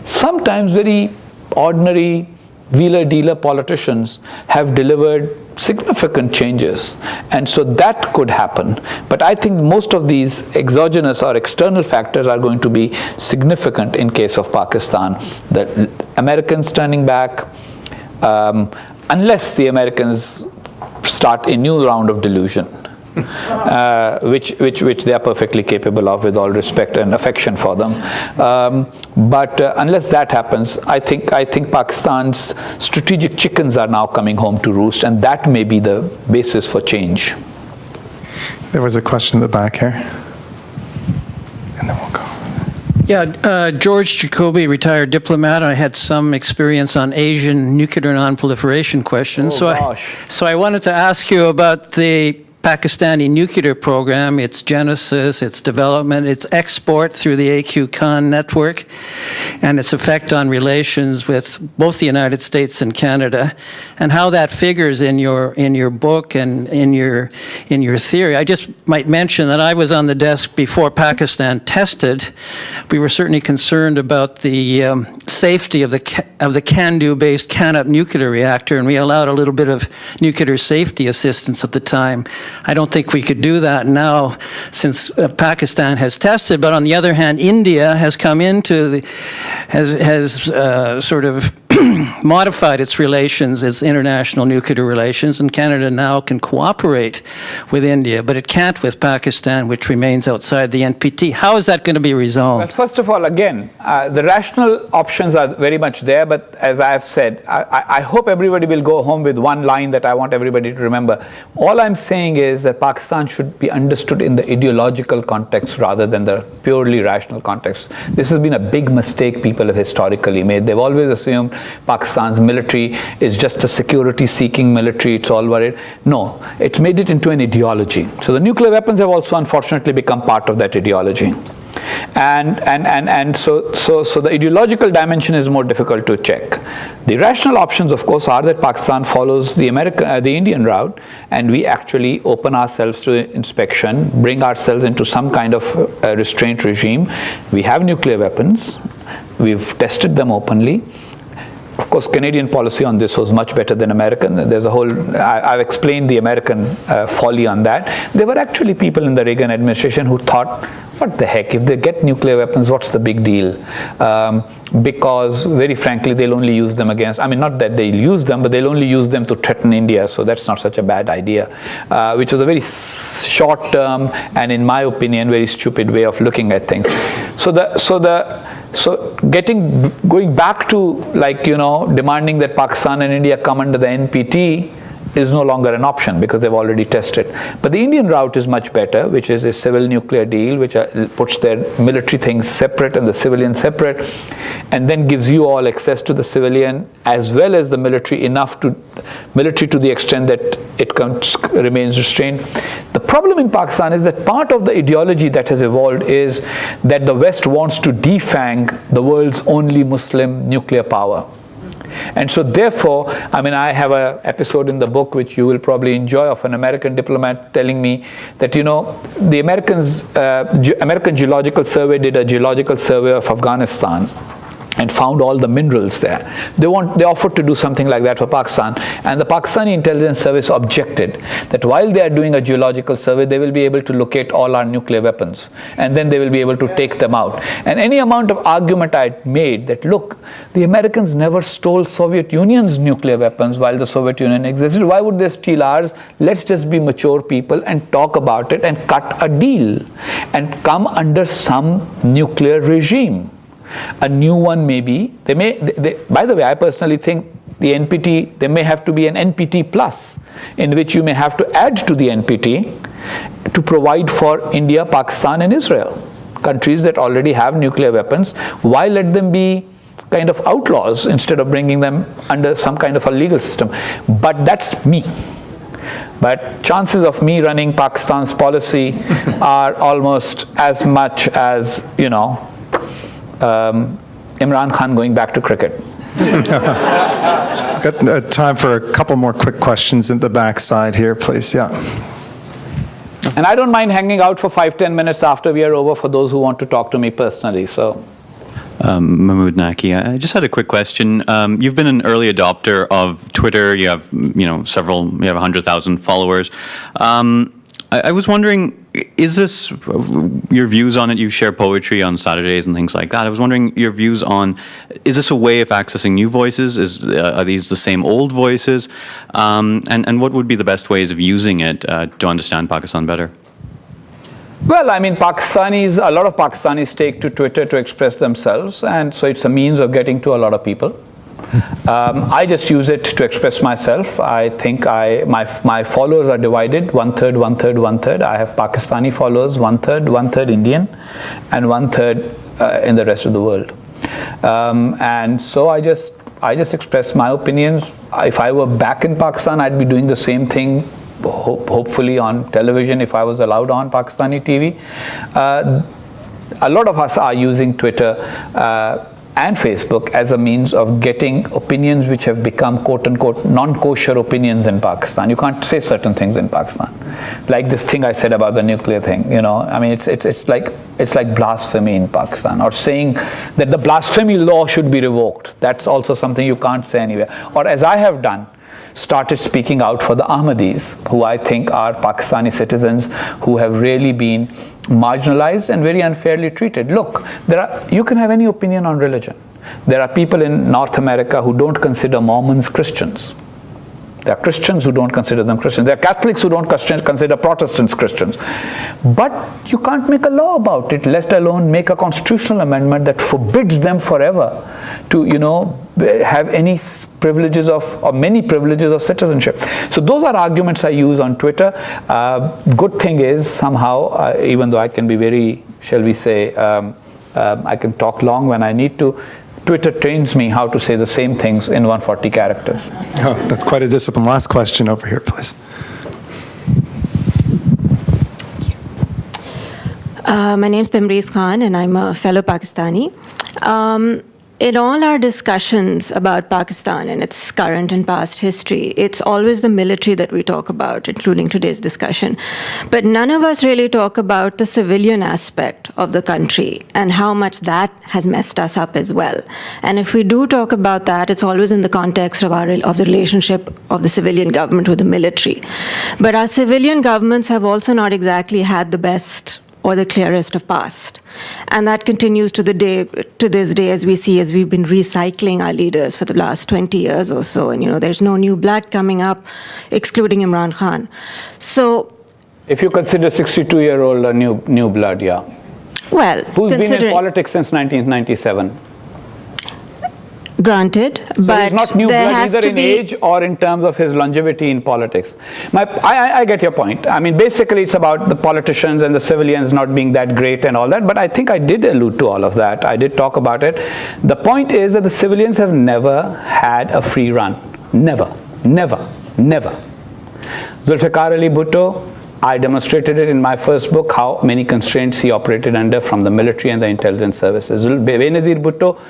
sometimes very ordinary wheeler-dealer politicians have delivered significant changes, and so that could happen. But I think most of these exogenous or external factors are going to be significant in case of Pakistan. The Americans turning back, unless the Americans start a new round of delusion, which they are perfectly capable of, with all respect and affection for them. But unless that happens, I think Pakistan's strategic chickens are now coming home to roost, and that may be the basis for change. There was a question in the back here, and then we'll go. Yeah, George Jacoby, retired diplomat. I had some experience on Asian nuclear non-proliferation questions. So I wanted to ask you about the Pakistani nuclear program, its genesis, its development, its export through the AQ Khan network, and its effect on relations with both the United States and Canada, and how that figures in your book and in your theory. I just might mention that I was on the desk before Pakistan tested. We were certainly concerned about the safety of the CANDU-based Canup nuclear reactor, and we allowed a little bit of nuclear safety assistance at the time. I don't think we could do that now, since Pakistan has tested. But on the other hand, India has come into sort of modified its relations, its international nuclear relations, and Canada now can cooperate with India, but it can't with Pakistan, which remains outside the NPT. How is that going to be resolved? Well, first of all, again, the rational options are very much there, but as I have said, I hope everybody will go home with one line that I want everybody to remember. All I'm saying is that Pakistan should be understood in the ideological context rather than the purely rational context. This has been a big mistake people have historically made. They've always assumed Pakistan's military is just a security-seeking military, it's all worried. No, it's made it into an ideology. So the nuclear weapons have also unfortunately become part of that ideology. And so the ideological dimension is more difficult to check. The rational options, of course, are that Pakistan follows the Indian route, and we actually open ourselves to inspection, bring ourselves into some kind of restraint regime. We have nuclear weapons. We've tested them openly. Of course, Canadian policy on this was much better than American. There's a whole, I've explained the American folly on that. There were actually people in the Reagan administration who thought, what the heck, if they get nuclear weapons, what's the big deal? Because very frankly, they'll only use them against, I mean, not that they'll use them, but they'll only use them to threaten India, so that's not such a bad idea, which was a very short-term and, in my opinion, very stupid way of looking at things. Going back to, like, you know, demanding that Pakistan and India come under the NPT is no longer an option because they've already tested. But the Indian route is much better, which is a civil nuclear deal, which puts their military things separate and the civilian separate, and then gives you all access to the civilian as well as the military, military to the extent that it remains restrained. The problem in Pakistan is that part of the ideology that has evolved is that the West wants to defang the world's only Muslim nuclear power. And so therefore, I mean, I have an episode in the book which you will probably enjoy of an American diplomat telling me that, you know, the American Geological Survey did a geological survey of Afghanistan and found all the minerals there. They offered to do something like that for Pakistan, and the Pakistani intelligence service objected that while they are doing a geological survey, they will be able to locate all our nuclear weapons, and then they will be able to take them out. And any amount of argument I made that, look, the Americans never stole Soviet Union's nuclear weapons while the Soviet Union existed. Why would they steal ours? Let's just be mature people and talk about it and cut a deal and come under some nuclear regime. A new one maybe. By the way, I personally think the NPT, there may have to be an NPT plus, in which you may have to add to the NPT to provide for India, Pakistan and Israel, countries that already have nuclear weapons. Why let them be kind of outlaws instead of bringing them under some kind of a legal system? But that's me. But chances of me running Pakistan's policy are almost as much as, you know, Imran Khan going back to cricket. Got time for a couple more quick questions in the back side here, please. Yeah. And I don't mind hanging out for 5-10 minutes after we are over for those who want to talk to me personally. So, Mahmood Naki, I just had a quick question. You've been an early adopter of Twitter. You have, you have 100,000 followers. I was wondering, is this your views on it? You share poetry on Saturdays and things like that. I was wondering your views on, is this a way of accessing new voices? Are these the same old voices? And what would be the best ways of using it to understand Pakistan better? Well, I mean, a lot of Pakistanis take to Twitter to express themselves, and so it's a means of getting to a lot of people. I just use it to express myself. I think my followers are divided, 1/3, 1/3, 1/3. I have Pakistani followers, 1/3, 1/3 Indian, and 1/3 in the rest of the world. And so I just express my opinions. If I were back in Pakistan, I'd be doing the same thing, hopefully on television if I was allowed on Pakistani TV. A lot of us are using Twitter and Facebook as a means of getting opinions which have become quote-unquote non-kosher opinions in Pakistan. You can't say certain things in Pakistan, like this thing I said about the nuclear thing. You know, I mean, it's like blasphemy in Pakistan, or saying that the blasphemy law should be revoked. That's also something you can't say anywhere. Or as I have done, started speaking out for the Ahmadis, who I think are Pakistani citizens who have really been marginalized and very unfairly treated. Look, you can have any opinion on religion. There are people in North America who don't consider Mormons Christians. There are Christians who don't consider them Christians. There are Catholics who don't consider Protestants Christians. But you can't make a law about it, let alone make a constitutional amendment that forbids them forever to, have any privileges or many privileges of citizenship. So those are arguments I use on Twitter. Good thing is somehow, even though I can be very, shall we say, I can talk long when I need to, Twitter trains me how to say the same things in 140 characters. Oh, that's quite a discipline. Last question over here, please. My name's Tamreez Khan, and I'm a fellow Pakistani. In all our discussions about Pakistan and its current and past history, it's always the military that we talk about, including today's discussion. But none of us really talk about the civilian aspect of the country and how much that has messed us up as well. And if we do talk about that, it's always in the context of the relationship of the civilian government with the military. But our civilian governments have also not exactly had the best or the clearest of past. And that continues to this day, as we've been recycling our leaders for the last 20 years or so. And, there's no new blood coming up, excluding Imran Khan. So, if you consider 62-year-old a new blood, yeah. Well, who's been in politics since 1997? Granted, so but he's not new blood either in age or in terms of his longevity in politics. I get your point. I mean, basically it's about the politicians and the civilians not being that great and all that, but I think I did allude to all of that. I did talk about it. The point is that the civilians have never had a free run. Never, never, never. Zulfikar Ali Bhutto, I demonstrated it in my first book, how many constraints he operated under from the military and the intelligence services. Benazir Bhutto,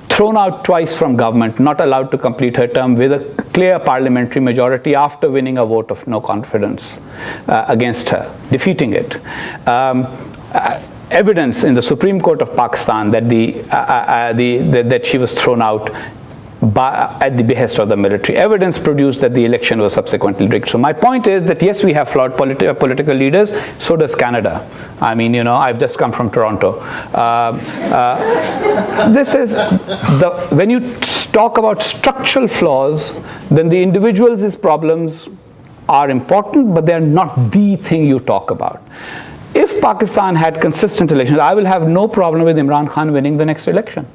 thrown out twice from government, not allowed to complete her term with a clear parliamentary majority after winning a vote of no confidence against her, defeating it. Evidence in the Supreme Court of Pakistan that that she was thrown out at the behest of the military. Evidence produced that the election was subsequently rigged. So my point is that yes, we have flawed political leaders, so does Canada. I mean, I've just come from Toronto. This is when you talk about structural flaws, then the individual's problems are important, but they're not the thing you talk about. If Pakistan had consistent elections, I will have no problem with Imran Khan winning the next election.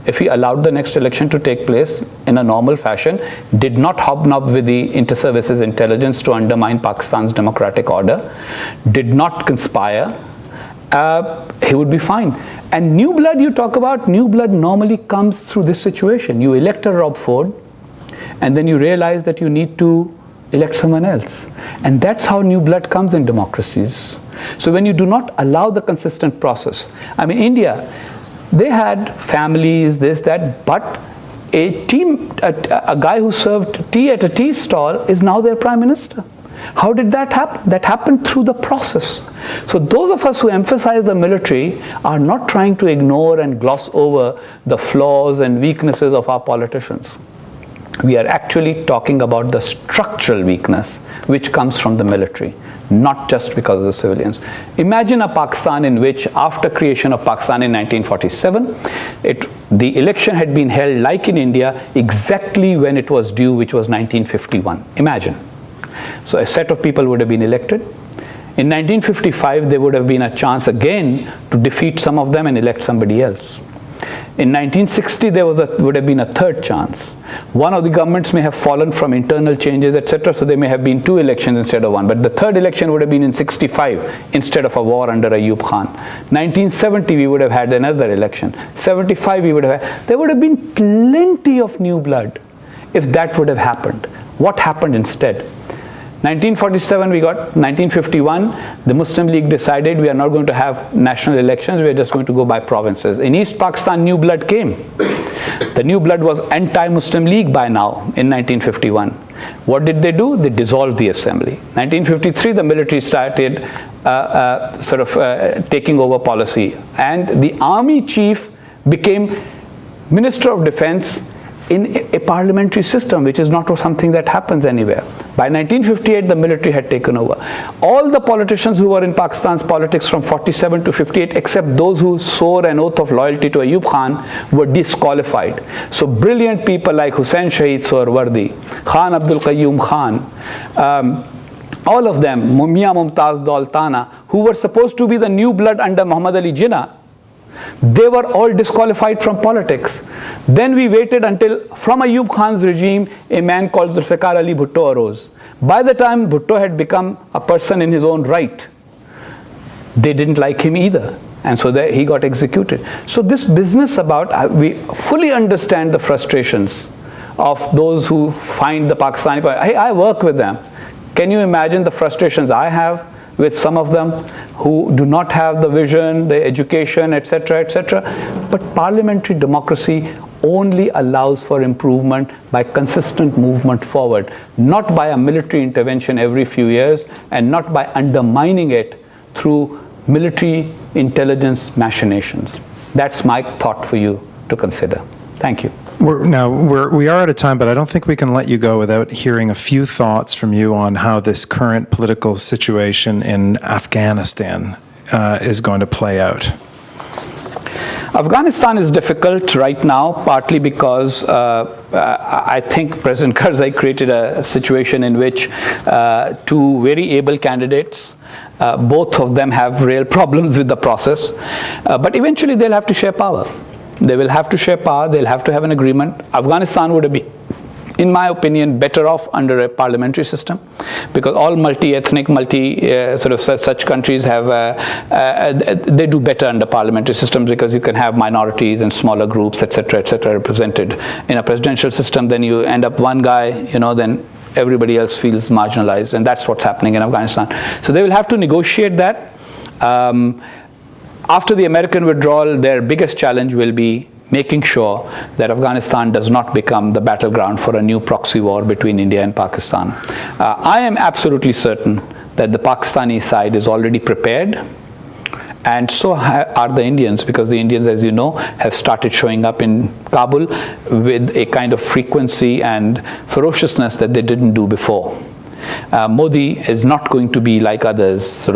If he allowed the next election to take place in a normal fashion, did not hobnob with the inter-services intelligence to undermine Pakistan's democratic order, did not conspire, he would be fine. And new blood you talk about, new blood normally comes through this situation. You elect a Rob Ford, and then you realize that you need to elect someone else. And that's how new blood comes in democracies. So when you do not allow the consistent process, I mean, India, they had families, this, that, but a guy who served tea at a tea stall is now their prime minister. How did that happen? That happened through the process. So those of us who emphasize the military are not trying to ignore and gloss over the flaws and weaknesses of our politicians. We are actually talking about the structural weakness which comes from the military, not just because of the civilians. Imagine a Pakistan in which, after creation of Pakistan in 1947, the election had been held, like in India, exactly when it was due, which was 1951. Imagine. So a set of people would have been elected. In 1955, there would have been a chance again to defeat some of them and elect somebody else. In 1960, there would have been a third chance. One of the governments may have fallen from internal changes, etc., so there may have been two elections instead of one. But the third election would have been in 65 instead of a war under Ayub Khan. 1970, we would have had another election. 75, we would have had. There would have been plenty of new blood if that would have happened. What happened instead? 1947, we got 1951, the Muslim League decided we are not going to have national elections, we are just going to go by provinces. In East Pakistan, new blood came. The new blood was anti-Muslim League by now in 1951. What did they do? They dissolved the assembly. 1953, the military started taking over policy, and the army chief became Minister of Defense in a parliamentary system, which is not something that happens anywhere. By 1958, the military had taken over. All the politicians who were in Pakistan's politics from 47 to 58, except those who swore an oath of loyalty to Ayub Khan, were disqualified. So brilliant people like Hussain Shahid Sohrawardi, Khan Abdul Qayyum Khan, all of them, Mia Mumtaz Daultana, who were supposed to be the new blood under Muhammad Ali Jinnah, they were all disqualified from politics. Then we waited until, from Ayub Khan's regime, a man called Zulfikar Ali Bhutto arose. By the time Bhutto had become a person in his own right, they didn't like him either. And so he got executed. So this business about, we fully understand the frustrations of those who find the Pakistani, hey, I work with them. Can you imagine the frustrations I have with some of them who do not have the vision, the education, etc., etc. But parliamentary democracy only allows for improvement by consistent movement forward, not by a military intervention every few years, and not by undermining it through military intelligence machinations. That's my thought for you to consider. Thank you. We are out of time, but I don't think we can let you go without hearing a few thoughts from you on how this current political situation in Afghanistan is going to play out. Afghanistan is difficult right now, partly because I think President Karzai created a situation in which two very able candidates, both of them have real problems with the process, but eventually they'll have to share power. They will have to share power, they'll have to have an agreement. Afghanistan would be, in my opinion, better off under a parliamentary system, because all multi-ethnic, such countries have, they do better under parliamentary systems, because you can have minorities and smaller groups, etc., represented. In a presidential system, then you end up one guy, then everybody else feels marginalized, and that's what's happening in Afghanistan. So they will have to negotiate that. After the American withdrawal, their biggest challenge will be making sure that Afghanistan does not become the battleground for a new proxy war between India and Pakistan. I am absolutely certain that the Pakistani side is already prepared, and so are the Indians, because the Indians, as you know, have started showing up in Kabul with a kind of frequency and ferociousness that they didn't do before. Modi is not going to be like others, I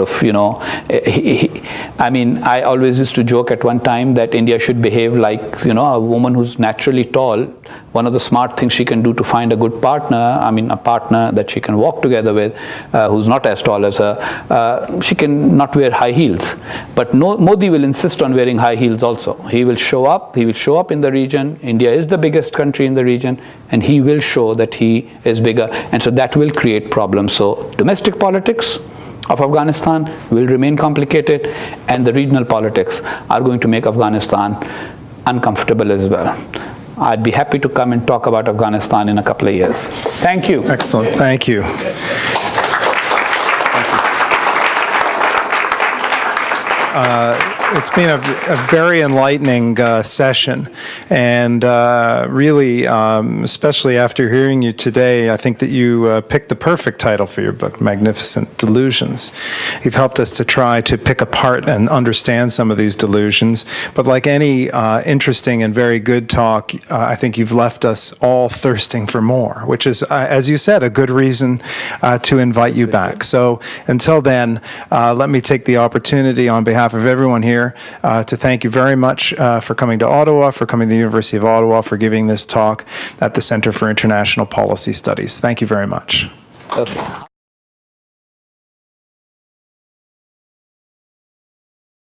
mean, I always used to joke at one time that India should behave like, a woman who's naturally tall. One of the smart things she can do to find a good partner, a partner that she can walk together with, who's not as tall as her, she can not wear high heels. But Modi will insist on wearing high heels also. He will show up in the region. India is the biggest country in the region, and he will show that he is bigger. And so that will create problems. So domestic politics of Afghanistan will remain complicated, and the regional politics are going to make Afghanistan uncomfortable as well. I'd be happy to come and talk about Afghanistan in a couple of years. Thank you. Excellent. Thank you. It's been a very enlightening session, and really, especially after hearing you today, I think that you picked the perfect title for your book, Magnificent Delusions. You've helped us to try to pick apart and understand some of these delusions, but like any interesting and very good talk, I think you've left us all thirsting for more, which is, as you said, a good reason to invite you back. So until then, let me take the opportunity on behalf of everyone here to thank you very much for coming to Ottawa, for coming to the University of Ottawa, for giving this talk at the Centre for International Policy Studies. Thank you very much. Okay.